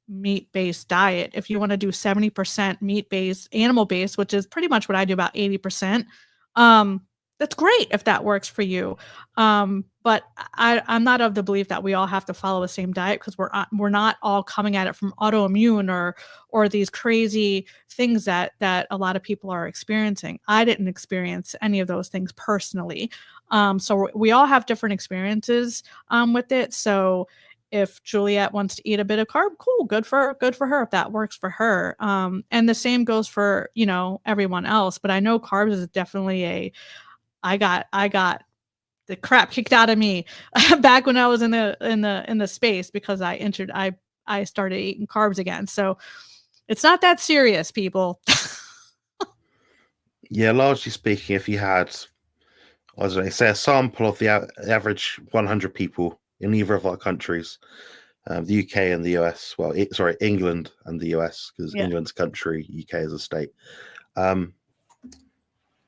meat-based diet. If you want to do 70% meat-based, animal-based, which is pretty much what I do, about 80%, that's great if that works for you. But I'm not of the belief that we all have to follow the same diet, because we're not all coming at it from autoimmune or these crazy things that a lot of people are experiencing. I didn't experience any of those things personally. So we all have different experiences with it. So if Juliet wants to eat a bit of carb, cool, good for her if that works for her. And the same goes for, everyone else. But I know carbs is definitely I got the crap kicked out of me back when I was in the space, because I started eating carbs again. So it's not that serious, people. Yeah, largely speaking, if you had, I was going to say, a sample of the average 100 people in either of our countries, the UK and the US, well, England and the US, because England's a country, UK is a state,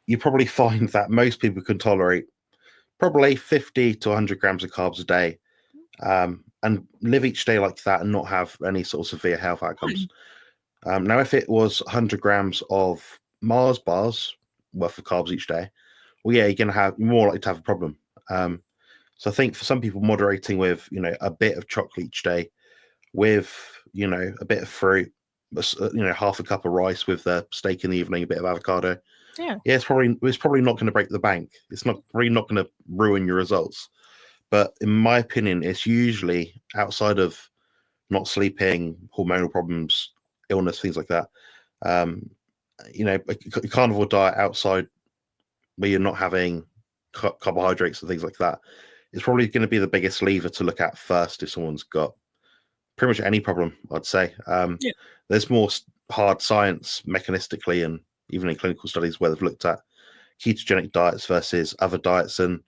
you probably find that most people can tolerate probably 50 to 100 grams of carbs a day, and live each day like that and not have any sort of severe health outcomes. Now, if it was 100 grams of Mars bars worth of carbs each day, well, yeah, you're more likely to have a problem. So I think for some people, moderating with, a bit of chocolate each day, with, a bit of fruit, half a cup of rice with the steak in the evening, a bit of avocado. Yeah, it's probably not going to break the bank. It's probably not going to ruin your results. But in my opinion, it's usually outside of not sleeping, hormonal problems, illness, things like that. A carnivore diet outside where you're not having carbohydrates and things like that is probably going to be the biggest lever to look at first if someone's got pretty much any problem, I'd say. There's more hard science mechanistically and even in clinical studies where they've looked at ketogenic diets versus other diets, and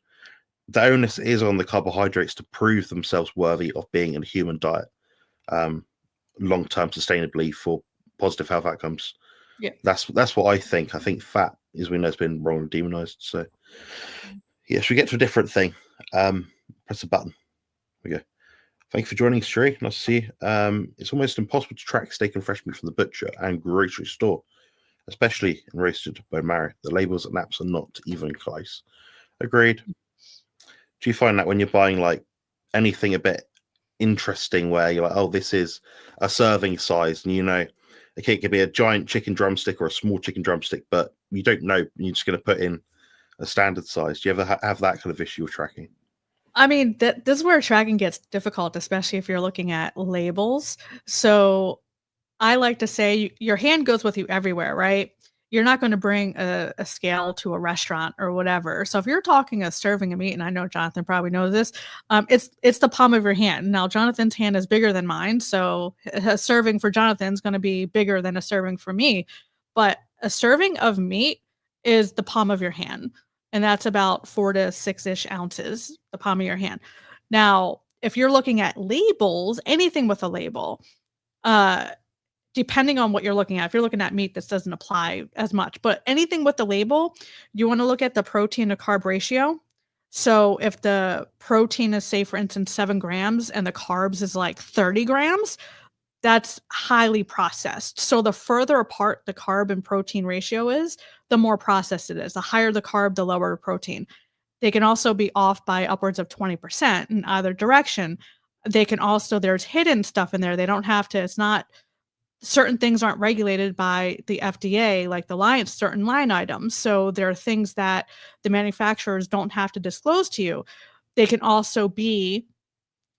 the onus is on the carbohydrates to prove themselves worthy of being in a human diet long-term sustainably for positive health outcomes. That's what I think. I think fat, as we know, has been wrongly demonized. So should we get to a different thing? Press a button. There we go. Thank you for joining us, Sheree. Nice to see you. It's almost impossible to track steak and fresh meat from the butcher and grocery store, especially in roasted bone marrow. The labels and apps are not even close. Agreed. Do you find that when you're buying like anything a bit interesting, where you're like, oh, this is a serving size, and okay, it could be a giant chicken drumstick or a small chicken drumstick, but you don't know, you're just going to put in a standard size? Do you ever have that kind of issue with tracking? I mean, this is where tracking gets difficult, especially if you're looking at labels. So I like to say your hand goes with you everywhere, right? You're not going to bring a scale to a restaurant or whatever. So if you're talking a serving of meat, and I know Jonathan probably knows this, it's the palm of your hand. Now, Jonathan's hand is bigger than mine, so a serving for Jonathan is going to be bigger than a serving for me. But a serving of meat is the palm of your hand, and that's about 4 to 6-ish ounces, the palm of your hand. Now, if you're looking at labels, anything with a label, depending on what you're looking at, if you're looking at meat, this doesn't apply as much, but anything with the label, you want to look at the protein to carb ratio. So if the protein is, say, for instance, 7 grams and the carbs is like 30 grams, that's highly processed. So the further apart the carb and protein ratio is, the more processed it is. The higher the carb, the lower the protein. They can also be off by upwards of 20% in either direction. They can also, there's hidden stuff in there. They don't have to, it's not, certain things aren't regulated by the FDA, like certain line items. So there are things that the manufacturers don't have to disclose to you. They can also be,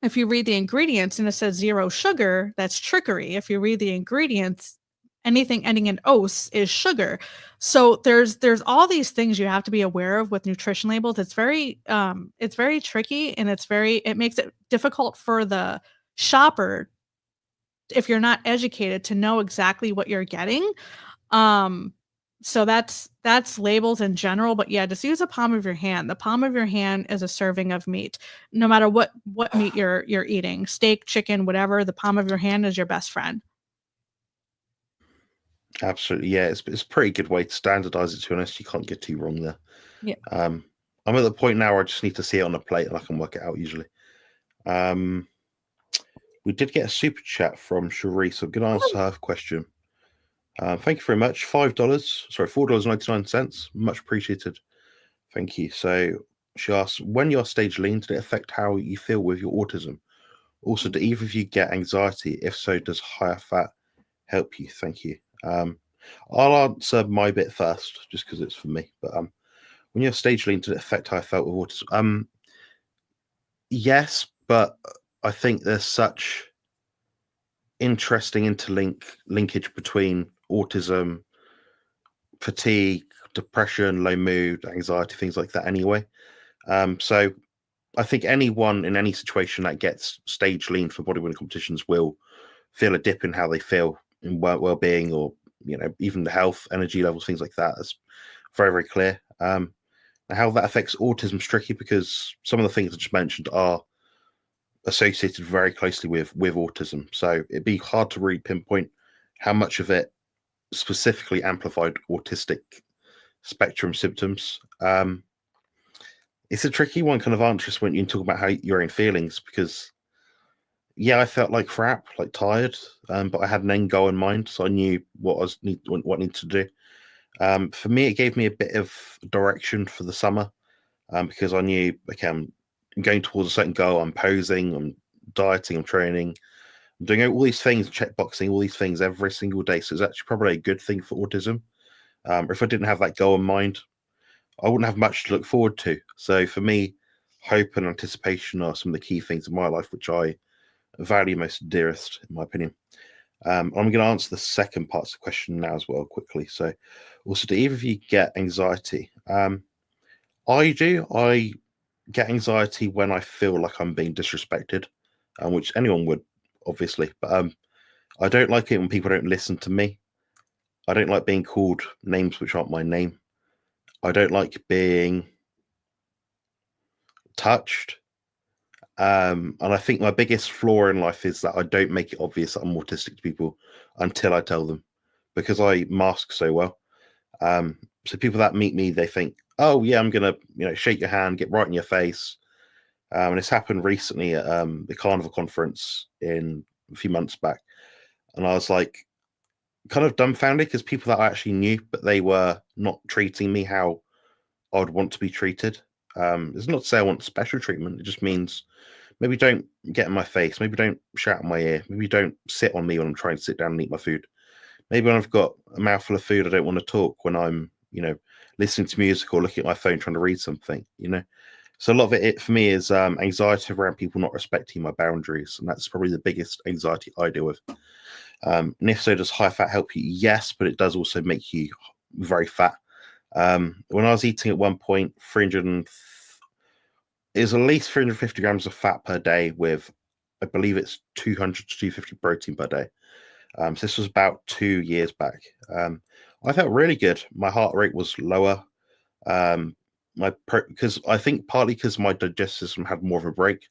if you read the ingredients and it says 0 sugar, that's trickery. If you read the ingredients, anything ending in "ose" is sugar. So there's all these things you have to be aware of with nutrition labels. It's very tricky, and it makes it difficult for the shopper, if you're not educated, to know exactly what you're getting. So that's labels in general, but yeah, just use the palm of your hand. The palm of your hand is a serving of meat. No matter what meat you're eating, steak, chicken, whatever, the palm of your hand is your best friend. Absolutely, yeah. It's a pretty good way to standardize it, to be honest. You can't get too wrong there. Yeah. I'm at the point now where I just need to see it on a plate and I can work it out usually. We did get a super chat from Cherie, so I'm going to answer her question. Thank you very much. $4.99. Much appreciated. Thank you. So she asks, when you're stage lean, did it affect how you feel with your autism? Also, do either of you get anxiety? If so, does higher fat help you? Thank you. I'll answer my bit first, just because it's for me. But when you're stage lean, did it affect how I felt with autism? Yes, but I think there's such interesting linkage between autism, fatigue, depression, low mood, anxiety, things like that anyway. So I think anyone in any situation that gets stage lean for bodybuilding competitions will feel a dip in how they feel in well-being, or even the health, energy levels, things like that. That's very, very clear. And how that affects autism is tricky, because some of the things I just mentioned are associated very closely with autism. So it'd be hard to really pinpoint how much of it specifically amplified autistic spectrum symptoms. It's a tricky one kind of answer when you talk about how your own feelings, because I felt like crap, like tired, but I had an end goal in mind, so I knew what I needed to do. For me, it gave me a bit of direction for the summer, because I knew, okay, I'm going towards a certain goal. I'm posing, I'm dieting, I'm training, I'm doing all these things, checkboxing, all these things every single day. So it's actually probably a good thing for autism. If I didn't have that goal in mind, I wouldn't have much to look forward to. So for me, hope and anticipation are some of the key things in my life, which I value most dearest, in my opinion. I'm going to answer the second part of the question now as well, quickly. So, also, do either of you get anxiety? I do. I get anxiety when I feel like I'm being disrespected, which anyone would, obviously. But I don't like it when people don't listen to me. I don't like being called names which aren't my name. I don't like being touched. And I think my biggest flaw in life is that I don't make it obvious that I'm autistic to people until I tell them, because I mask so well. So people that meet me, they think, oh yeah, I'm gonna shake your hand, get right in your face. And it's happened recently at the Carnivore conference in a few months back, and I was like kind of dumbfounded, because people that I actually knew, but they were not treating me how I'd want to be treated. It's not to say I want special treatment. It just means maybe don't get in my face. Maybe don't shout in my ear. Maybe don't sit on me when I'm trying to sit down and eat my food. Maybe when I've got a mouthful of food, I don't want to talk when I'm, listening to music or looking at my phone trying to read something, So a lot of it for me is anxiety around people not respecting my boundaries. And that's probably the biggest anxiety I deal with. And if so, does high fat help you? Yes, but it does also make you very fat. When I was eating at one point, is at least 350 grams of fat per day, with, I believe it's 200 to 250 protein per day. So this was about 2 years back. I felt really good. My heart rate was lower. Because I think partly because my digestive system had more of a break,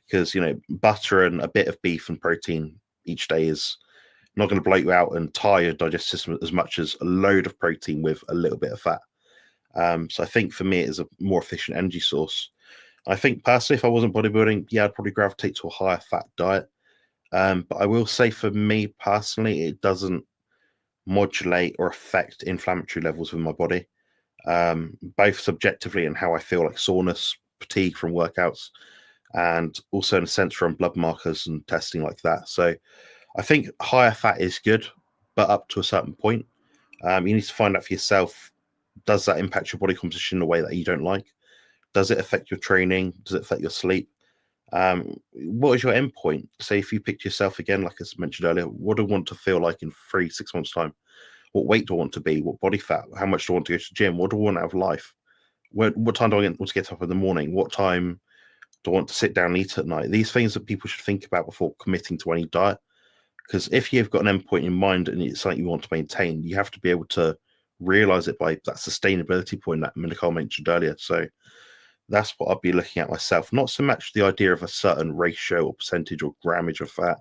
because butter and a bit of beef and protein each day is not going to bloat you out and tire your digestive system as much as a load of protein with a little bit of fat. So I think for me it is a more efficient energy source. I think personally, if I wasn't bodybuilding, I'd probably gravitate to a higher fat diet. But I will say, for me personally, it doesn't modulate or affect inflammatory levels within my body, both subjectively and how I feel, like soreness, fatigue from workouts, and also in a sense from blood markers and testing like that. So I think higher fat is good, but up to a certain point. You need to find out for yourself, does that impact your body composition in a way that you don't like? Does it affect your training? Does it affect your sleep? What is your end point? Say if you picked yourself again, like I mentioned earlier, what do I want to feel like in 3-6 months time? What weight do I want to be? What body fat? How much do I want to go to the gym? What do I want out of life? What time do I want to get up in the morning? What time do I want to sit down and eat at night? These things that people should think about before committing to any diet. Because if you've got an end point in mind and it's something you want to maintain, you have to be able to realize it by that sustainability point that Nicole mentioned earlier. So that's what I'd be looking at myself. Not so much the idea of a certain ratio or percentage or grammage of fat.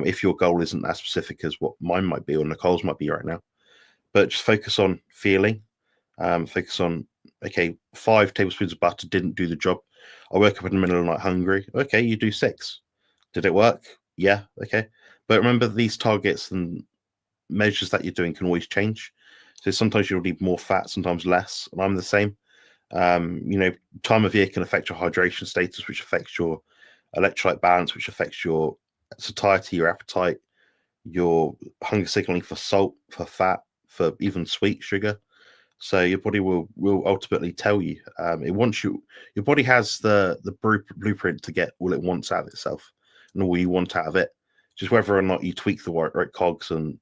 If your goal isn't as specific as what mine might be or Nicole's might be right now, but just focus on feeling. Focus on, okay, 5 tablespoons of butter didn't do the job. I woke up in the middle of the night hungry. Okay, you do 6. Did it work? Yeah, okay. But remember, these targets and measures that you're doing can always change. So sometimes you'll need more fat, sometimes less. And I'm the same. Time of year can affect your hydration status, which affects your electrolyte balance, which affects your satiety, your appetite, your hunger signaling for salt, for fat, for even sweet sugar. So your body will ultimately tell you. It wants you. Your body has the blueprint to get all it wants out of itself, and all you want out of it. Just whether or not you tweak the right cogs and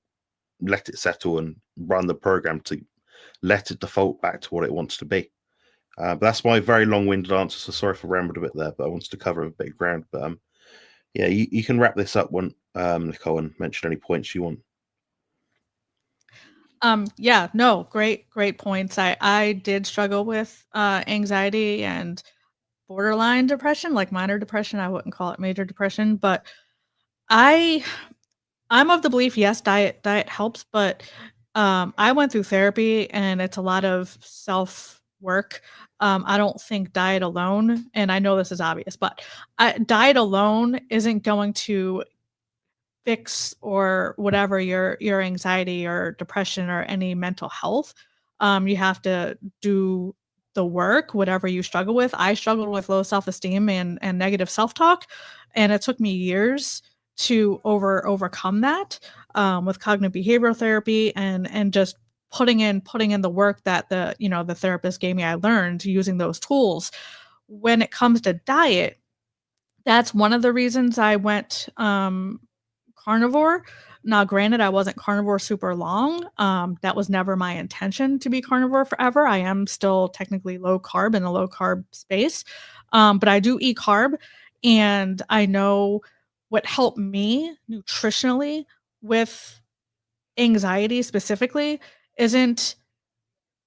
let it settle and run the program to let it default back to what it wants to be. But that's my very long-winded answer. So sorry for rambled a bit there, but I wanted to cover a bit of ground. But yeah, you can wrap this up when Nicole, and mention any points you want. Yeah, no, great points. I did struggle with anxiety and borderline depression, like minor depression. I wouldn't call it major depression, but I'm of the belief, yes, diet helps, but I went through therapy and it's a lot of self work. I don't think diet alone, and I know this is obvious, but diet alone isn't going to fix or whatever your anxiety or depression or any mental health. You have to do the work, whatever you struggle with. I struggled with low self-esteem and negative self-talk, and it took me years to overcome that with cognitive behavioral therapy and just putting in the work that the therapist gave me. I learned using those tools. When it comes to diet, that's one of the reasons I went carnivore. Now, granted, I wasn't carnivore super long. That was never my intention to be carnivore forever. I am still technically low carb in a low carb space, but I do eat carb, and I know what helped me nutritionally with anxiety specifically isn't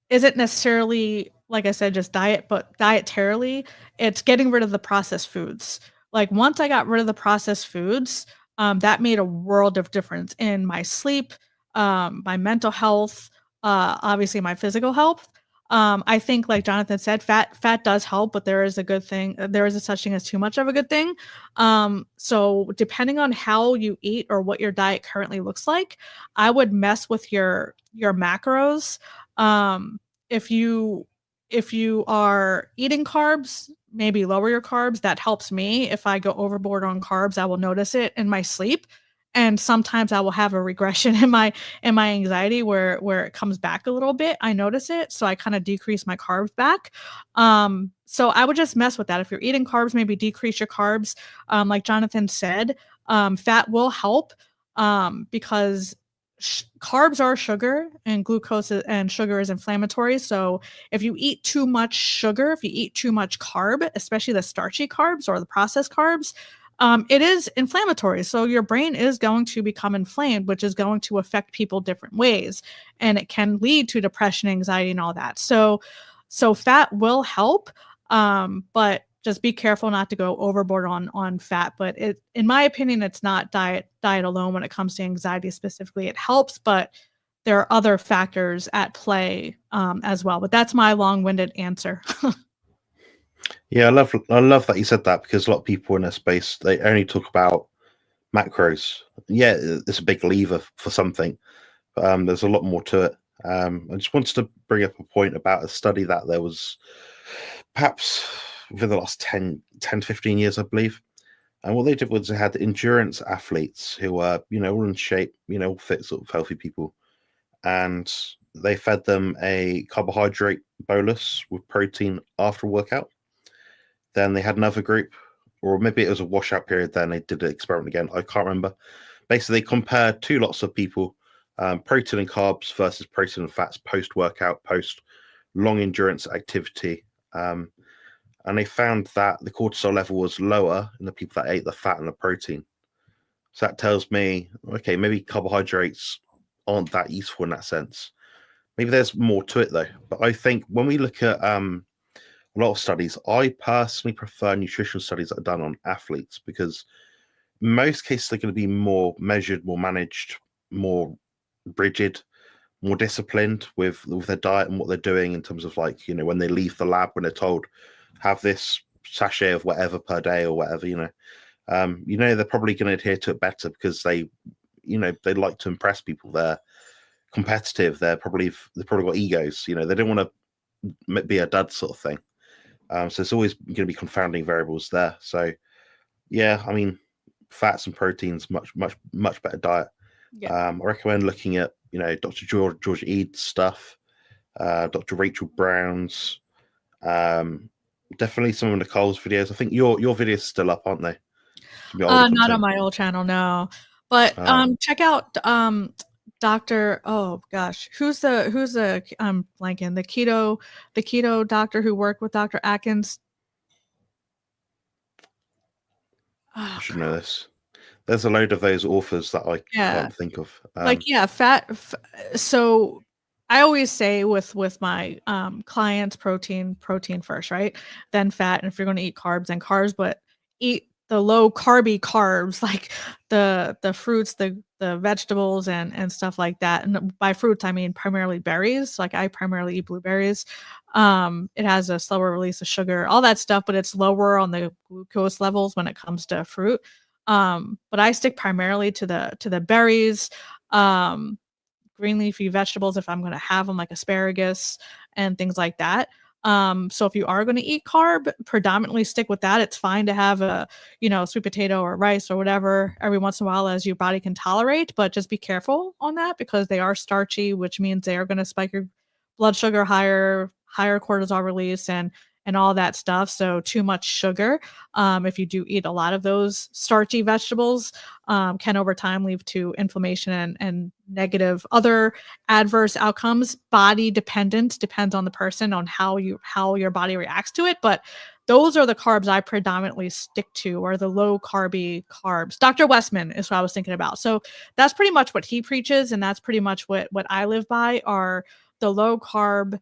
necessarily, like I said, just diet, but dietarily, it's getting rid of the processed foods. Like once I got rid of the processed foods, that made a world of difference in my sleep, my mental health, obviously my physical health. I think, like Jonathan said, fat does help, but there is a good thing. There is a such thing as too much of a good thing. So depending on how you eat or what your diet currently looks like, I would mess with your macros. Um, if you are eating carbs, maybe lower your carbs. That helps me. If I go overboard on carbs, I will notice it in my sleep. And sometimes I will have a regression in my anxiety where it comes back a little bit. I notice it, so I kind of decrease my carbs back. So I would just mess with that. If you're eating carbs, maybe decrease your carbs. Like Jonathan said, fat will help because carbs are sugar, and glucose and sugar is inflammatory. So if you eat too much sugar, if you eat too much carb, especially the starchy carbs or the processed carbs, it is inflammatory. So your brain is going to become inflamed, which is going to affect people different ways, and it can lead to depression, anxiety, and all that. So fat will help, but just be careful not to go overboard on fat. But in my opinion, it's not diet alone when it comes to anxiety specifically. It helps, but there are other factors at play as well. But that's my long-winded answer. Yeah, I love that you said that, because a lot of people in their space, they only talk about macros. Yeah, it's a big lever for something, but there's a lot more to it. I just wanted to bring up a point about a study that there was perhaps within the last 10 to 15 years, I believe. And what they did was they had endurance athletes who were, all in shape, all fit, sort of healthy people. And they fed them a carbohydrate bolus with protein after a workout. Then they had another group, or maybe it was a washout period. Then they did an experiment again. I can't remember. Basically, they compared two lots of people, protein and carbs versus protein and fats post-workout, post-long endurance activity. And they found that the cortisol level was lower in the people that ate the fat and the protein. So that tells me, okay, maybe carbohydrates aren't that useful in that sense. Maybe there's more to it though. But I think when we look at a lot of studies, I personally prefer nutritional studies that are done on athletes, because in most cases they're going to be more measured, more managed, more rigid, more disciplined with their diet and what they're doing in terms of, like, when they leave the lab, when they're told have this sachet of whatever per day or whatever, they're probably going to adhere to it better, because they like to impress people. They're competitive. They've probably got egos. They don't want to be a dud sort of thing. So it's always going to be confounding variables there. So yeah, I mean, fats and proteins, much better diet. I recommend looking at Dr. George Ead's stuff, Dr. Rachel Brown's, definitely some of Nicole's videos. I think your videos are still up, aren't they? Not on my old channel, no. But check out Dr. Oh gosh, who's the I'm blanking, the keto doctor who worked with Dr. Atkins. I should know this. There's a load of those authors that I can't think of. So I always say with my clients, protein first, right? Then fat, and if you're going to eat carbs, then carbs, but eat the low carby carbs, like the fruits, the vegetables and stuff like that. And by fruits, I mean primarily berries. Like I primarily eat blueberries. It has a slower release of sugar, all that stuff, but it's lower on the glucose levels when it comes to fruit. But I stick primarily to the berries, green leafy vegetables if I'm going to have them, like asparagus and things like that. So if you are going to eat carb, predominantly stick with that. It's fine to have a, sweet potato or rice or whatever every once in a while as your body can tolerate, but just be careful on that because they are starchy, which means they are going to spike your blood sugar higher cortisol release and all that stuff. So too much sugar, if you do eat a lot of those starchy vegetables, can over time lead to inflammation and negative other adverse outcomes. Body dependent, depends on the person on how your body reacts to it. But those are the carbs I predominantly stick to, or the low carby carbs. Dr. Westman is what I was thinking about. So that's pretty much what he preaches, and that's pretty much what I live by are the low carb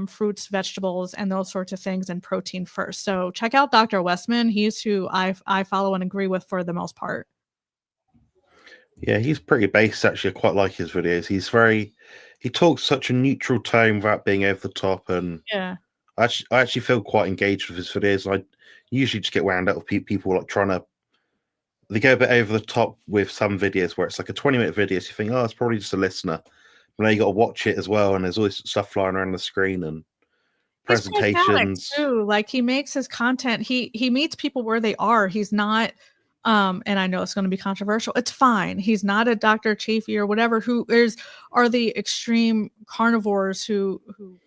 fruits, vegetables, and those sorts of things, and protein first. So check out Dr. Westman. He's who I follow and agree with for the most part. Yeah, he's pretty basic actually. I quite like his videos. He talks such a neutral tone without being over the top, and yeah, I actually feel quite engaged with his videos. I usually just get wound up with people like they go a bit over the top with some videos where it's like a 20-minute video. So you think, oh, it's probably just a listener. But now you got to watch it as well, and there's always stuff flying around the screen and presentations too. Like he makes his content. He meets people where they are. He's not. And I know it's going to be controversial. It's fine. He's not a Dr. Chafee or whatever who are the extreme carnivores who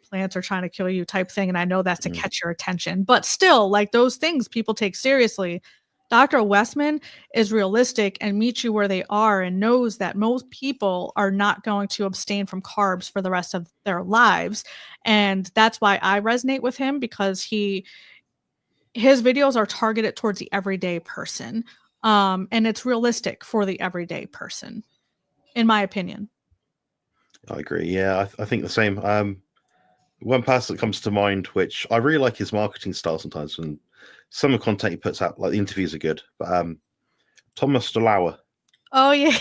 plants are trying to kill you type thing. And I know that's to catch your attention, but still, like those things people take seriously. Dr. Westman is realistic and meets you where they are and knows that most people are not going to abstain from carbs for the rest of their lives. And that's why I resonate with him, because his videos are targeted towards the everyday person. And it's realistic for the everyday person, in my opinion. I agree. Yeah, I think the same. One person that comes to mind, which I really like his marketing style sometimes, and some of the content he puts out, like the interviews are good. But Thomas DeLauer. Oh yeah.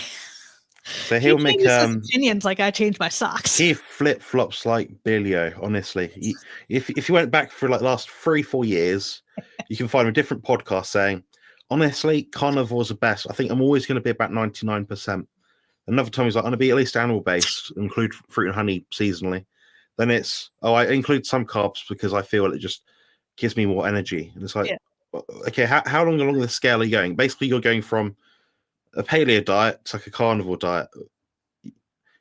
So he'll make his opinions like I change my socks. He flip flops like Bilio. Honestly, if you went back for like the last 3-4 years, you can find a different podcast saying, honestly, carnivore's the best. I think I'm always going to be about 99%. Another time he's like, I'm going to be at least animal based, include fruit and honey seasonally. Then it's, I include some carbs because I feel it just gives me more energy. And it's like, okay, how long along the scale are you going? Basically, you're going from a paleo diet to like a carnivore diet.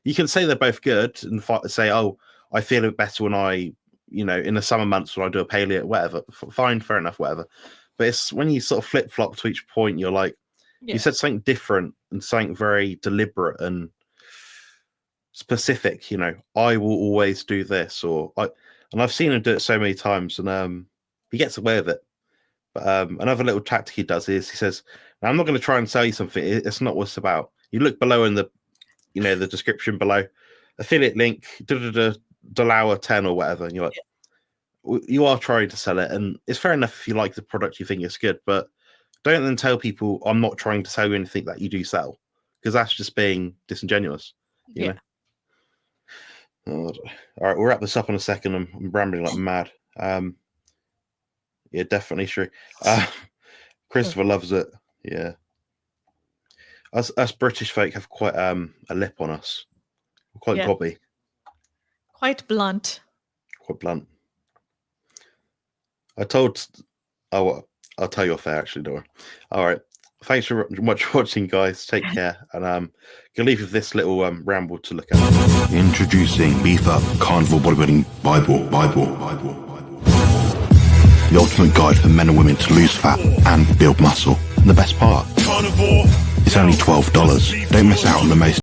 You can say they're both good and say, oh, I feel it better when I, in the summer months when I do a paleo, whatever. Fine, fair enough, whatever. But it's when you sort of flip flop to each point, you're like, you said something different and something very deliberate and specific. I will always do this, and I've seen him do it so many times, and he gets away with it. But another little tactic he does is he says, "I'm not going to try and sell you something. It's not what it's about." You look below in the description below, affiliate link, DeLauer 10 or whatever, and you're like, you are trying to sell it, and it's fair enough if you like the product, you think it's good, but don't then tell people I'm not trying to sell you anything that you do sell, because that's just being disingenuous. You know? All right, we'll wrap this up in a second. I'm rambling like mad. Yeah, definitely true. Christopher loves it. Yeah. Us British folk have quite a lip on us. We're quite gobby. Quite blunt. Quite blunt. I'll tell you off air, actually, Dora. All right. Thanks very much for watching, guys. Take care. And gonna leave you with this little ramble to look at. Introducing Beef Up Carnivore Bodybuilding Bible. The ultimate guide for men and women to lose fat and build muscle. And the best part, Carnivore, it's only $12. Don't miss out on the most